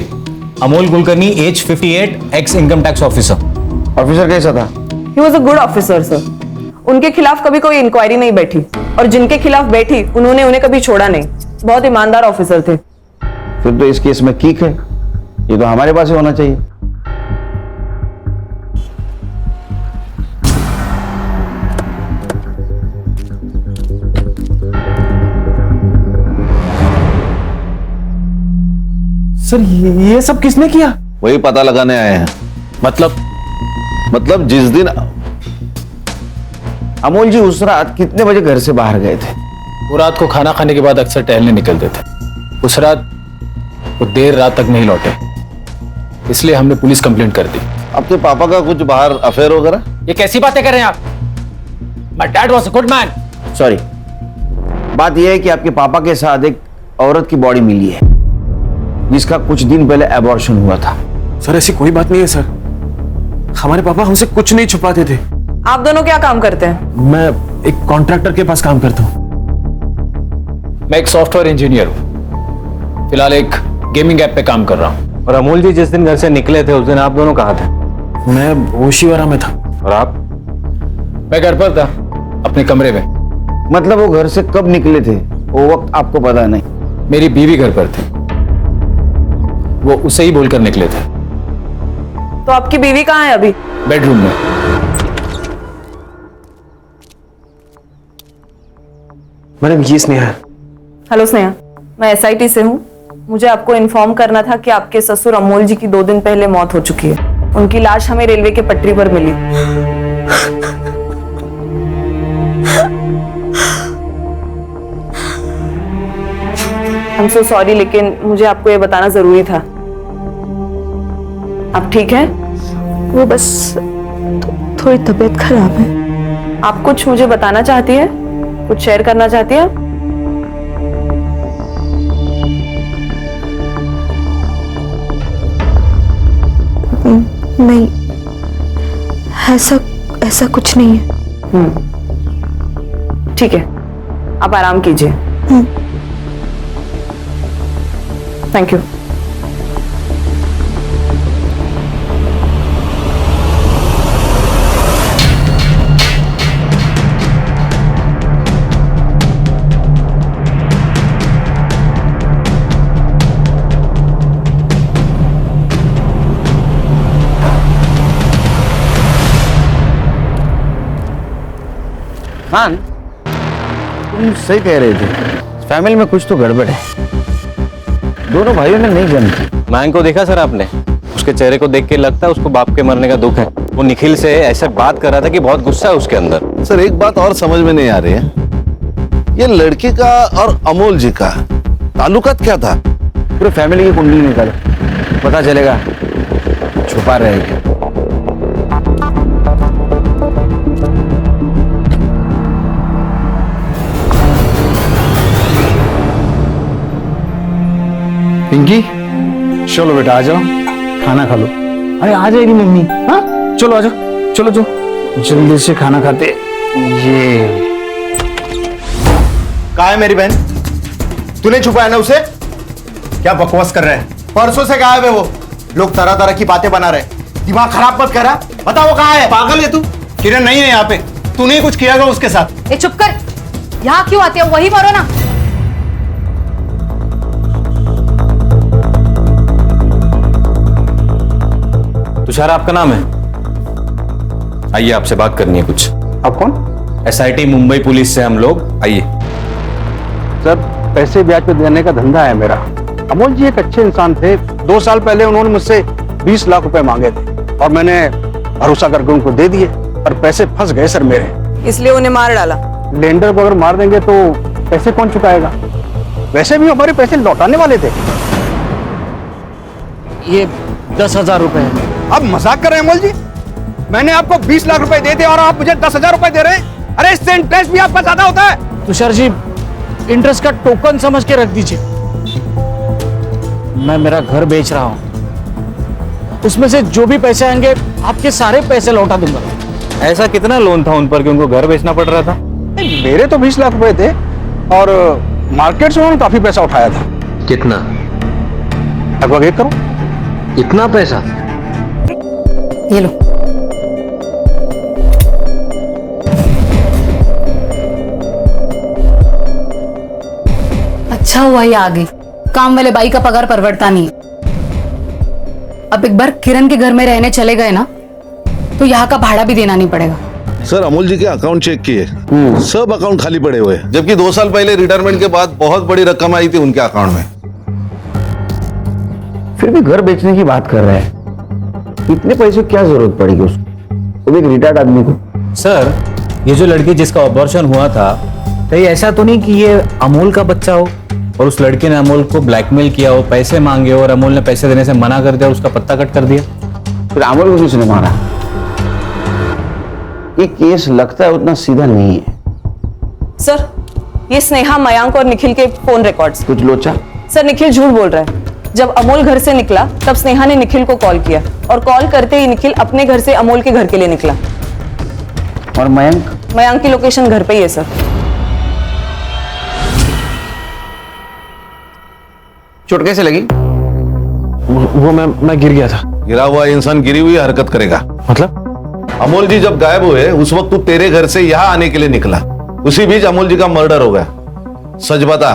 Amol Kulkarni, age 58, ex income tax officer. Officer कैसा था? He was a good officer sir. उनके खिलाफ कभी कोई इंक्वायरी नहीं बैठी, और जिनके खिलाफ बैठी उन्होंने उन्हें कभी छोड़ा नहीं। बहुत ईमानदार ऑफिसर थे। फिर तो इस केस में किक है, ये तो हमारे पास ही होना चाहिए। सर ये सब किसने किया? वही पता लगाने आए हैं। मतलब जिस दिन अमोल जी उस रात कितने बजे घर से बाहर गए थे? वो रात को खाना खाने के बाद अक्सर टहलने निकलते थे। उस रात वो देर रात तक नहीं लौटे, इसलिए हमने पुलिस कंप्लेंट कर दी। आपके पापा का कुछ बाहर अफेयर वगैरह? ये कैसी बातें कर रहे हैं आप? My dad was a good man. Sorry, बात यह है कि आपके पापा के साथ एक औरत की बॉडी मिली है जिसका कुछ दिन पहले एबॉर्शन हुआ था। सर ऐसी कोई बात नहीं है सर, हमारे पापा हमसे कुछ नहीं छुपाते थे। आप दोनों क्या काम करते हैं? मैं एक कॉन्ट्रैक्टर के पास काम करता हूँ। मैं एक सॉफ्टवेयर इंजीनियर हूँ, फिलहाल एक गेमिंग ऐप पे काम कर रहा हूँ। और अमोल जी जिस दिन घर से निकले थे उस दिन आप दोनों कहाँ थे? मैं ओशीवारा में था। और आप? मैं घर पर था, अपने कमरे में। मतलब वो घर से कब निकले थे वो वक्त आपको पता नहीं? मेरी बीवी घर पर थी, वो उसे ही बोलकर निकले थे। तो आपकी बीवी कहाँ है अभी? बेडरूम में। मैडम ये स्नेहा है। हेलो स्नेहा, मैं एसआईटी से हूँ। मुझे आपको इन्फॉर्म करना था कि आपके ससुर अमोल जी की 2 दिन पहले मौत हो चुकी है। उनकी लाश हमें रेलवे के पटरी पर मिली। आई एम सो सॉरी, लेकिन मुझे आपको ये बताना जरूरी था। आप ठीक हैं? वो बस थोड़ी तबीयत खराब है। आप कुछ मुझे बताना चाहती है? कुछ शेयर करना चाहती है? नहीं, ऐसा कुछ नहीं है। ठीक है, आप आराम कीजिए। Thank you. हाँ, तुम सही कह रहे थे, फैमिली में कुछ तो गड़बड़ है। दोनों भाइयों में नहीं जमती। मैंग को देखा सर आपने? उसके चेहरे को देख के लगता है उसको बाप के मरने का दुख है। वो निखिल से ऐसे बात कर रहा था कि बहुत गुस्सा है उसके अंदर। सर एक बात और समझ में नहीं आ रही है, ये लड़की का और अमोल जी का ताल्लुकात क्या था? पूरे फैमिली की कुंडली निकालो, पता चलेगा। छुपा रहेगी। पिंकी, चलो बेटा आ जाओ, खाना खा लो। अरे आ जाएगी मम्मी। हाँ चलो आ जाओ, चलो जो जल्दी से खाना खाते। ये कहाँ है मेरी बहन? तूने छुपाया ना उसे? क्या बकवास कर रहे हैं? परसों से गायब है वो। लोग तरह तरह की बातें बना रहे। दिमाग खराब मत करा। बता वो कहाँ है? पागल है तू? किरण नहीं है यहाँ पे। तूने कुछ किया होगा उसके साथ। ए चुप कर, यहाँ क्यों आती है? वही मारो ना। तुषार आपका नाम है? आइए आपसे बात करनी है कुछ। आप कौन? एसआईटी मुंबई पुलिस से हम लोग। आइए। सर पैसे ब्याज पे देने का धंधा है मेरा। अमोल जी एक अच्छे इंसान थे। 2 साल पहले उन्होंने मुझसे 20 लाख रुपए मांगे थे और मैंने भरोसा करके उनको दे दिए, पर पैसे फंस गए सर मेरे। इसलिए उन्हें मार डाला। लेंडर को अगर मार देंगे तो पैसे कौन चुकाएगा? वैसे भी हमारे पैसे लौटाने वाले थे। ये 10,000 रुपए है। आप मजाक कर रहे हैं अमोल जी? मैंने आपको 20 लाख रुपए दे दिए और आप मुझे 10,000 रुपए दे रहे हैं? अरे इससे इंटरेस्ट भी आपका ज्यादा होता है। तुषार जी, इंटरेस्ट का टोकन समझ के रख दीजिए। मैं मेरा घर बेच रहा हूं, उसमें से जो भी पैसे आएंगे आपके सारे पैसे लौटा दूंगा। ऐसा कितना लोन था उन पर कि उनको घर बेचना पड़ रहा था? मेरे तो 20 लाख रुपए थे और मार्केट से उन्होंने काफी पैसा उठाया था। कितना? लगभग 1 करोड़। इतना पैसा? ये लो। अच्छा हुआ ये आ गई। काम वाले बाई का पगार परवड़ता नहीं। अब एक बार किरण के घर में रहने चले गए ना तो यहाँ का भाड़ा भी देना नहीं पड़ेगा। सर अमोल जी के अकाउंट चेक किए, सब अकाउंट खाली पड़े हुए हैं, जबकि 2 साल पहले रिटायरमेंट के बाद बहुत बड़ी रकम आई थी उनके अकाउंट में। फिर भी घर बेचने की बात कर रहे हैं। इतने पैसे क्या जरूरत पड़ेगी उसको, वो भी एक रिटायर्ड आदमी को? सर ये जो लड़की जिसका ऑपरेशन हुआ था, कहीं ऐसा तो नहीं कि ये अमोल का बच्चा हो और उस लड़के ने अमोल को ब्लैकमेल किया हो, पैसे मांगे हो और अमोल ने पैसे देने से मना कर दिया और उसका पत्ता कट कर दिया? फिर अमोल को किसने मारा? ये केस लगता है उतना सीधा नहीं है। सर, ये स्नेहा, मयांक और निखिल के फोन रिकॉर्ड्स। कुछ लोचा? सर, निखिल झूठ बोल रहा है। जब अमोल घर से निकला तब स्नेहा ने निखिल को कॉल किया और कॉल करते ही निखिल अपने घर से अमोल के घर के लिए निकला। और मयांक? मयांक की लोकेशन घर पे ही है सर। चोट कैसे लगी? वो मैं गिर गया था। गिरा हुआ इंसान गिरी हुई हरकत करेगा? मतलब? अमोल जी जब गायब हुए उस वक्त तू तेरे घर से यहाँ आने के लिए निकला, उसी बीच अमोल जी का मर्डर हो गया। सच बता,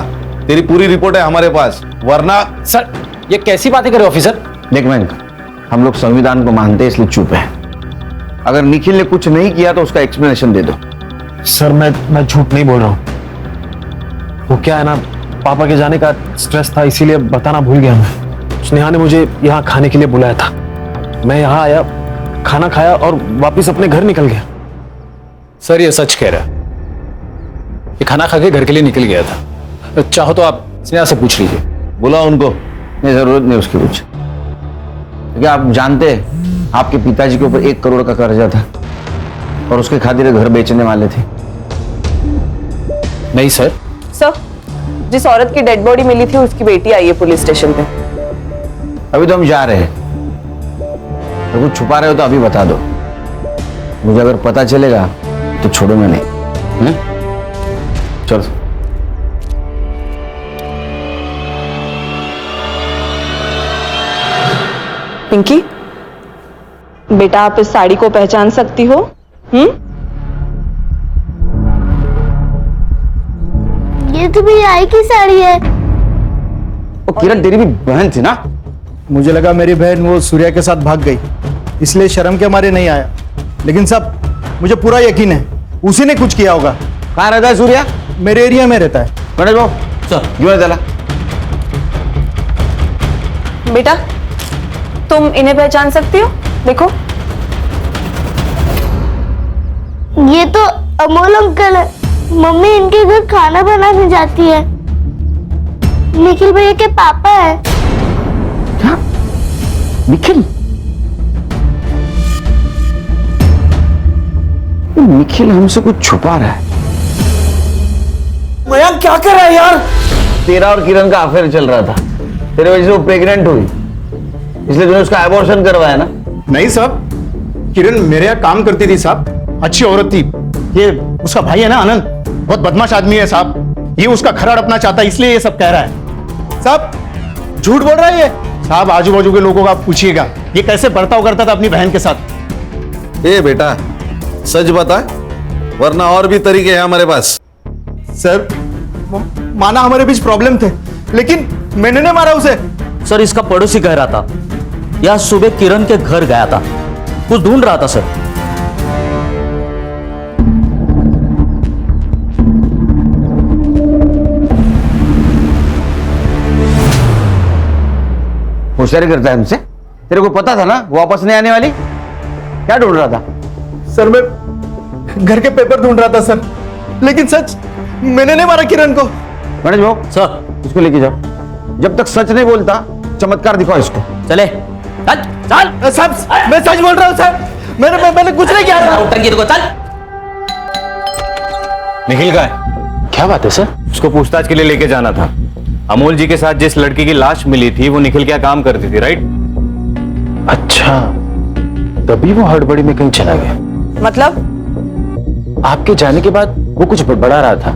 तेरी पूरी रिपोर्ट है हमारे पास, वरना। सर ये कैसी बातें करे ऑफिसर? देख मयंक, हम लोग संविधान को मानते हैं इसलिए चुप है। अगर निखिल ने कुछ नहीं किया तो उसका एक्सप्लेनेशन दे दो। सर मैं झूठ नहीं बोल रहा हूँ। वो क्या है ना, पापा के जाने का स्ट्रेस था, इसीलिए बताना भूल गया मैं। स्नेहा ने मुझे यहाँ खाने के लिए बुलाया था, मैं यहाँ आया, खाना खाया और वापस अपने घर निकल गया। सर ये सच कह रहा है, ये खाना खा के घर के लिए निकल गया था। चाहो तो आप स्नेहा से पूछ लीजिए। बुला उनको। नहीं, जरूरत नहीं उसकी कुछ। क्या आप जानते हैं आपके पिताजी के ऊपर 1 करोड़ का कर्जा था और उसके खातिर घर बेचने वाले थे? नहीं सर। सर, जिस औरत की डेड बॉडी मिली थी उसकी बेटी आई है पुलिस स्टेशन पे। अभी तो हम जा रहे हैं, तो कुछ छुपा रहे हो तो अभी बता दो। मुझे अगर पता चलेगा तो छोड़ूंगा नहीं। चलो। पिंकी, बेटा आप इस साड़ी को पहचान सकती हो? ये तो भी आई की साड़ी है। ओ किरण, तेरी भी बहन थी ना? मुझे लगा मेरी बहन वो सूर्या के साथ भाग गई, इसलिए शर्म के मारे नहीं आया। लेकिन सब मुझे पूरा यकीन है उसी ने कुछ किया होगा। कहाँ रहता है सूर्या? मेरे एरिया में रहता है। गणेश बाबू सर, क्यों चला? बेटा तुम इन्हें पहचान सकती हो? देखो, ये तो अमोल अंकल है। मम्मी इनके घर खाना बनाने जाती है। निखिल भैया के पापा है। क्या? निखिल? निखिल हमसे कुछ छुपा रहा है। मयंक क्या कर रहा है यार? तेरा और किरण का अफेयर चल रहा था, तेरे वजह से वो प्रेग्नेंट हुई, इसलिए तूने उसका एबॉर्शन करवाया ना? नहीं साहब, किरण मेरे यहाँ काम करती थी साहब, अच्छी औरत थी। ये उसका भाई है ना आनंद, बहुत बदमाश आदमी है साहब। ये उसका खरा अपना चाहता है, इसलिए ये सब कह रहा है। साहब झूठ बोल रहा है ये। साहब आजू बाजू के लोगों को आप पूछिएगा ये कैसे बर्ताव करता था अपनी बहन के साथ। ए बेटा, सच बता, वरना और भी तरीके हैं हमारे पास। सर माना हमारे बीच प्रॉब्लम थे, लेकिन मैंने नहीं मारा उसे। सर इसका पड़ोसी कह रहा था, यह सुबह किरण के घर गया था, कुछ ढूंढ रहा था सर। होशियारी करता है हमसे? तेरे को पता था ना वो वापस नहीं आने वाली? क्या ढूंढ रहा था? सर मैं घर के पेपर ढूंढ रहा था सर, लेकिन सच मैंने नहीं मारा किरण को। गणेश भाऊ सर इसको लेके जाओ। जब तक सच नहीं बोलता चमत्कार दिखाओ इसको। चले चल सब मैं सच बोल रहा हूँ सर, मैंने कुछ नहीं किया। चल। निखिल का है? क्या बात है सर? उसको पूछताछ के लिए लेके जाना था। अमोल जी के साथ जिस लड़की की लाश मिली थी वो निखिल क्या काम करती थी, राइट? अच्छा, तभी वो हड़बड़ी में कहीं चला गया। मतलब आपके जाने के बाद वो कुछ बड़बड़ा रहा था,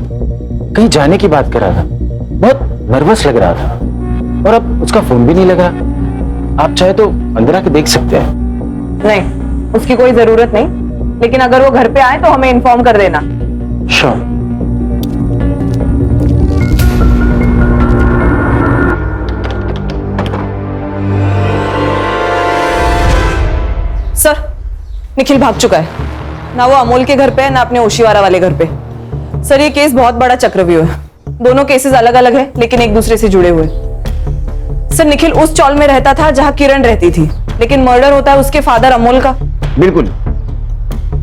कहीं जाने की बात कर रहा था, बहुत नर्वस लग रहा था, और अब उसका फोन भी नहीं लग रहा। आप चाहे तो अंदर आके देख सकते हैं। नहीं, उसकी कोई जरूरत नहीं, लेकिन अगर वो घर पे आए तो हमें इन्फॉर्म कर देना। श्योर। सर, निखिल भाग चुका है। ना वो अमोल के घर पे है, ना अपने ओशीवारा वाले घर पे। सर, ये केस बहुत बड़ा चक्रव्यूह है। दोनों केसेस अलग अलग है, लेकिन एक दूसरे से जुड़े हुए। सर, निखिल उस चौल में रहता था जहां किरण रहती थी, लेकिन मर्डर होता है उसके फादर अमोल का। बिल्कुल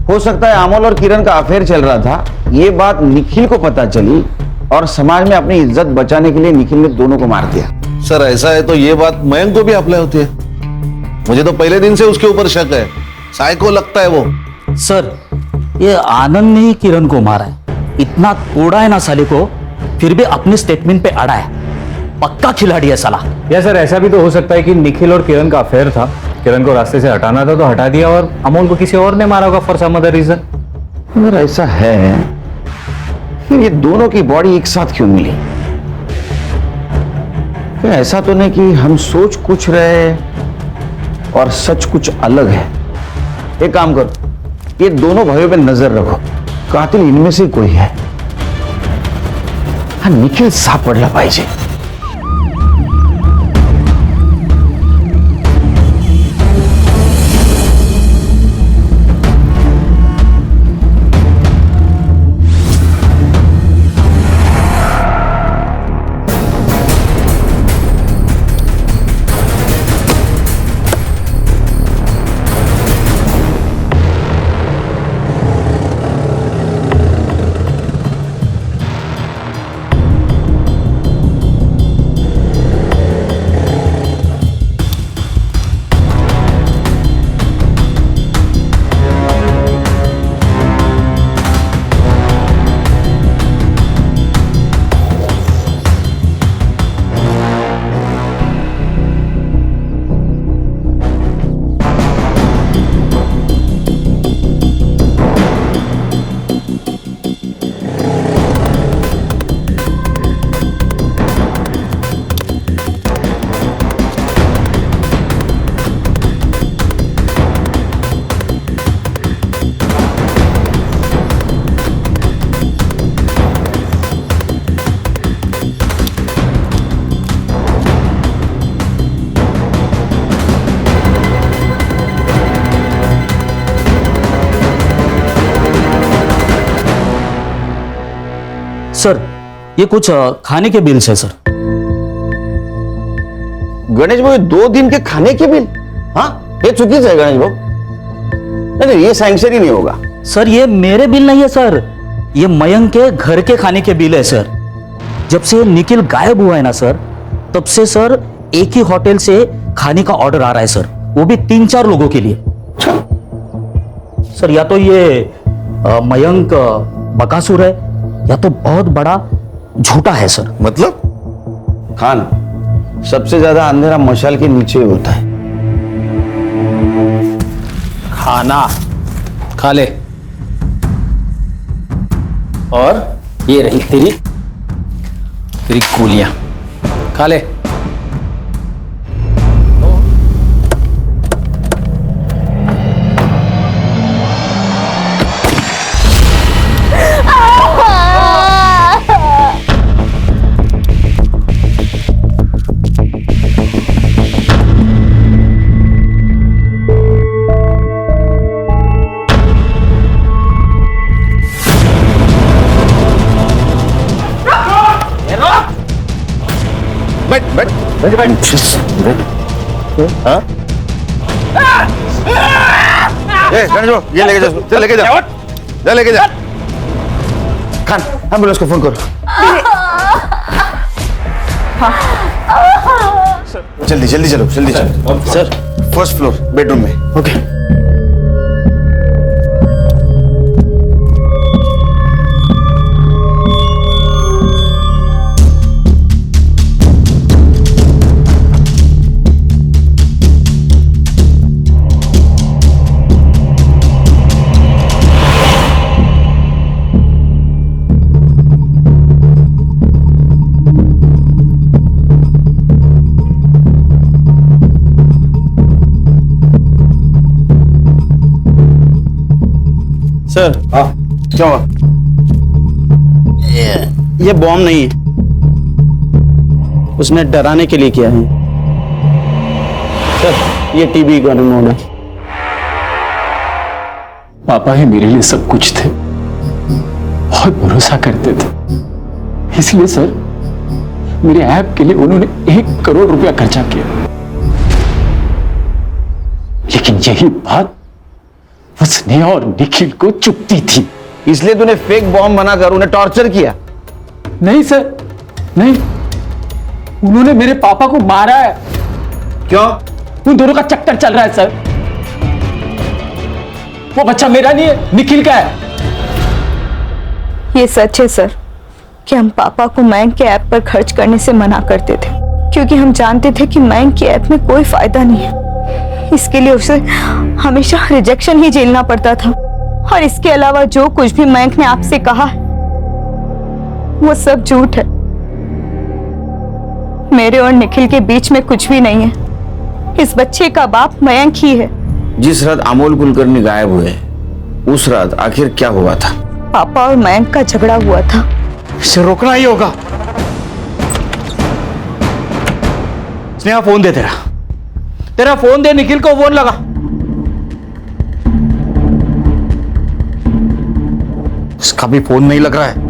हो सकता है अमोल और किरण का अफेयर चल रहा था, ये बात निखिल को पता चली और समाज में अपनी इज्जत बचाने के लिए निखिल ने दोनों को मार दिया। सर ऐसा है तो ये बात मयंक को भी अप्लाई होती है। मुझे तो पहले दिन से उसके ऊपर शक है, साइको लगता है वो। सर, ये आनंद ने ही किरण को मारा है। इतना तोड़ा है ना साले को, फिर भी अपने स्टेटमेंट पे अड़ा है। पक्का खिलाड़ी है साला। या सर ऐसा भी तो हो सकता है कि निखिल और किरण का अफेयर था, किरण को रास्ते से हटाना था तो हटा दिया और अमोल को किसी और ने मारा होगा फॉर सम अदर रीजन। अगर ऐसा है फिर ये दोनों की बॉडी एक साथ क्यों मिली? फिर ऐसा तो नहीं कि हम सोच कुछ रहे और सच कुछ अलग है। एक काम करो, ये दोनों भाइयों पे नजर रखो, कातिल इनमें से कोई है। हा निखिल सापडला पाहिजे। सर, ये कुछ खाने के बिल्स है सर। गणेश भाई 2 दिन के खाने के बिल? हाँ ये चुकीच है गणेश भाऊ, नहीं ये सैंक्शन ही नहीं होगा। सर, ये मेरे बिल नहीं है सर, ये मयंक के घर के खाने के बिल है सर। जब से निखिल गायब हुआ है ना सर, तब से सर एक ही होटल से खाने का ऑर्डर आ रहा है सर, वो भी 3-4 लोगों के लिए। सर, या तो ये मयंक बकासुर है या तो बहुत बड़ा झूठा है सर। मतलब खान, सबसे ज्यादा अंधेरा मशाल के नीचे होता है। खाना खा ले, और ये रही तेरी गोलियां, खा ले। हाँ? जाने दो, ये लेके जा, चल लेके जा, जा लेके जा। खान, एम्बुलेंस को फोन करो। जल्दी जल्दी चलो, जल्दी चलो। सर, फर्स्ट फ्लोर बेडरूम में। ओके। सर, हाँ क्या हुआ? ये बॉम्ब नहीं है, उसने डराने के लिए किया है। सर, ये टीबी का नमूना है। पापा ही मेरे लिए सब कुछ थे, बहुत भरोसा करते थे। इसलिए सर, मेरे ऐप के लिए उन्होंने 1 करोड़ रुपया खर्चा किया। लेकिन यही बात वो स्नेहा और निखिल को चुभती थी। इसलिए तूने फेक बॉम्ब बनाकर उन्हें टॉर्चर किया? नहीं सर, नहीं, उन्होंने मेरे पापा को मारा है। क्यों? उन दोनों का चक्कर चल रहा है सर। वो बच्चा मेरा नहीं है, निखिल का है। ये सच है सर कि हम पापा को मयंक के ऐप पर खर्च करने से मना करते थे, क्योंकि हम जानते थे कि मयंक के ऐप में कोई फायदा नहीं है। इसके लिए उसे हमेशा रिजेक्शन ही झेलना पड़ता था। और इसके अलावा जो कुछ भी मयंक ने आपसे कहा है वो सब झूठ है। मेरे और निखिल के बीच में कुछ भी नहीं है। इस बच्चे का बाप मयंक ही है। जिस रात अमोल कुलकर्णी गायब हुए, उस रात आखिर क्या हुआ था? पापा और मयंक का झगड़ा हुआ था। इसे रोकना ही होगा। स्नेहा, फोन दे तेरा फोन दे, निखिल को फोन लगा। इसका भी फोन नहीं लग रहा है।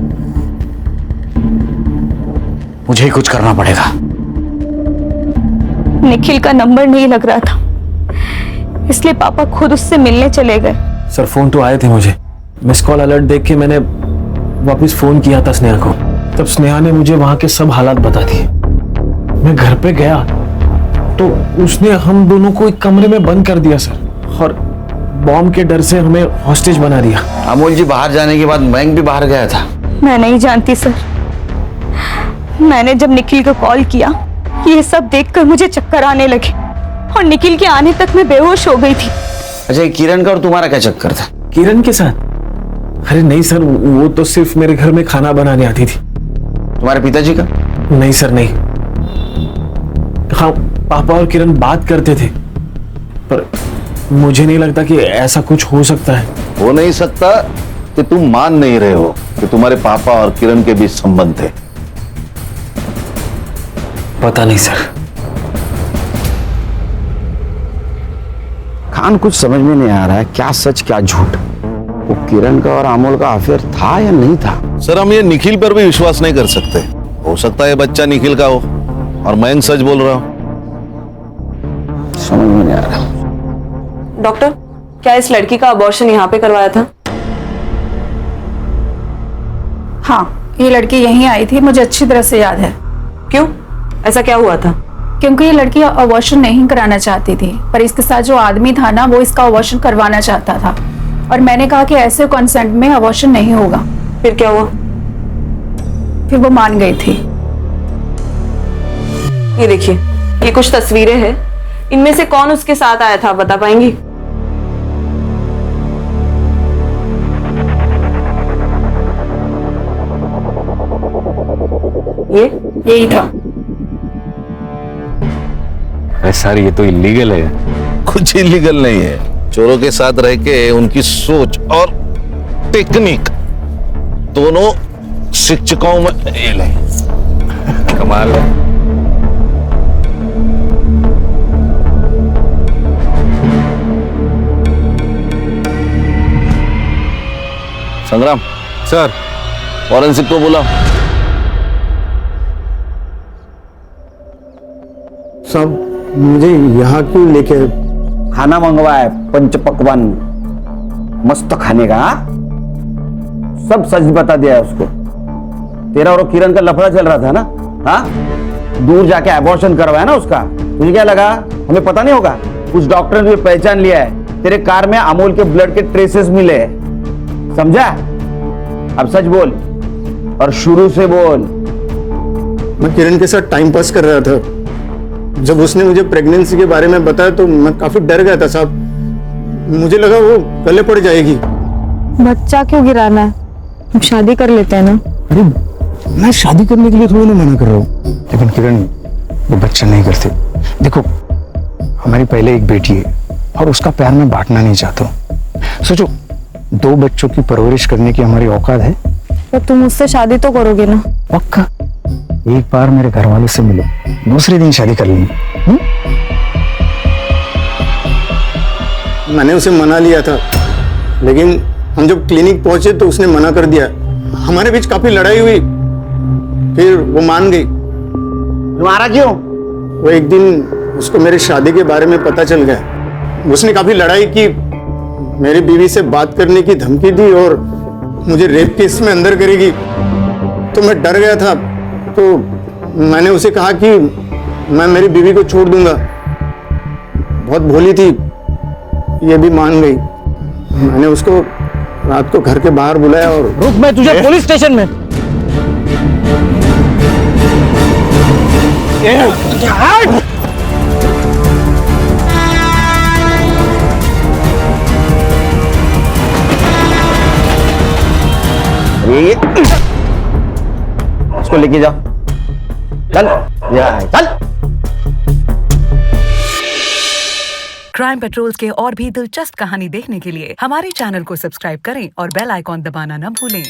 मुझे ही कुछ करना पड़ेगा। निखिल का नंबर नहीं लग रहा था, इसलिए पापा खुद उससे मिलने चले गए। सर, फोन तो आए थे मुझे। मिस कॉल अलर्ट देख के मैंने वापस फोन किया था स्नेहा को। तब स्नेहा ने मुझे वहां के सब हालात बता दिए। मैं घर पे गया तो उसने हम दोनों को एक कमरे में बंद कर दिया सर, और बॉम्ब के डर से हमें हॉस्टेज बना दिया। अमोल जी बाहर जाने के बाद मयंक भी बाहर गया था। मैं नहीं जानती सर। मैंने जब निखिल को कॉल किया, ये सब देखकर मुझे चक्कर आने लगे और निखिल के आने तक मैं बेहोश हो गई थी। अच्छा, किरण का और तुम्हारा क्या चक्कर था? किरण के साथ? अरे नहीं सर, वो तो सिर्फ मेरे घर में खाना बनाने आती थी। तुम्हारे पिताजी का? नहीं सर, नहीं। हाँ, पापा और किरण बात करते थे, पर मुझे नहीं लगता कि ऐसा कुछ हो सकता है। हो नहीं सकता कि तुम मान नहीं रहे हो कि तुम्हारे पापा और किरण के बीच संबंध थे। पता नहीं सर। खान, कुछ समझ में नहीं आ रहा है, क्या सच क्या झूठ। वो किरण का और अमोल का अफेयर था या नहीं था? सर, हम ये निखिल पर भी विश्वास नहीं कर सकते। हो सकता है बच्चा निखिल का हो और मयंक सच बोल रहा हो। समझ में नहीं आ रहा। डॉक्टर, क्या इस लड़की का अबॉर्शन यहाँ पे करवाया था? हाँ, ये लड़की यहीं आई थी, मुझे अच्छी तरह से याद है। क्यों? ऐसा क्या हुआ था? क्योंकि ये लड़की अबॉर्शन नहीं कराना चाहती थी, पर इसके साथ जो आदमी था ना, वो इसका अबॉर्शन करवाना चाहता था। और मैंने कहा कि ऐसे कंसेंट में अबॉर्शन नहीं होगा। फिर क्या हुआ? फिर वो मान गई थी। ये देखिए, ये कुछ तस्वीरें हैं। इनमें से कौन उसके साथ आया था, बता पाएंगी? यही था। सर, ये तो इलीगल है। कुछ इलीगल नहीं है। चोरों के साथ रह के उनकी सोच और टेक्निक दोनों शिक्षकों में फेल है। कमाल है। संग्राम सर, फॉरेंसिक को बुलाओ। साहब, मुझे यहाँ क्यों लेके? खाना मंगवा है, पंच पकवान मस्त खाने का। हाँ? सब सच बता दिया है उसको। तेरा और किरण का लफड़ा चल रहा था ना? हाँ, दूर जाके एबॉर्शन करवाया ना उसका। तुझे क्या लगा हमें पता नहीं होगा? कुछ डॉक्टर ने पहचान लिया है, तेरे कार में अमूल के ब्लड के ट्रेसेस मिले, समझा? अब सच बोल और शुरू से बोल। मैं किरण के साथ टाइम पास कर रहा था। जब उसने मुझे प्रेगनेंसी के बारे में बताया तो मैं काफी डर गया था साहब। मुझे लगा वो गले पड़ जाएगी। बच्चा क्यों गिराना है, हम शादी कर लेते हैं ना। अरे मैं शादी करने के लिए थोड़ी ना मना कर रहा हूँ, लेकिन किरण वो बच्चा नहीं करते। देखो हमारी पहले एक बेटी है और उसका प्यार मैं बांटना नहीं चाहता हूँ। सोचो 2 बच्चों की परवरिश करने की हमारी औकात है। तो तुम मुझसे शादी तो करोगे ना? पक्का। एक बार मेरे घर वालों से मिलो, दूसरे दिन शादी कर लेंगे। मैंने उसे मना लिया था, लेकिन हम जब क्लिनिक पहुंचे तो उसने मना कर दिया। हमारे बीच काफी लड़ाई हुई, फिर वो मान गई। तुम्हारा क्यों? वो एक दिन उसको मेरी शादी के बारे में पता चल गया। उसने काफी लड़ाई की, मेरी बीवी से बात करने की धमकी दी और मुझे रेप केस में अंदर करेगी। तो मैं डर गया था, तो मैंने उसे कहा कि मैं मेरी बीवी को छोड़ दूंगा। बहुत भोली थी, ये भी मान गई। मैंने उसको रात को घर के बाहर बुलाया और रुक, मैं तुझे पुलिस स्टेशन में। उसको लेके जाओ, चल चल। क्राइम पेट्रोल्स के और भी दिलचस्प कहानी देखने के लिए हमारे चैनल को सब्सक्राइब करें और बेल आइकॉन दबाना न भूलें।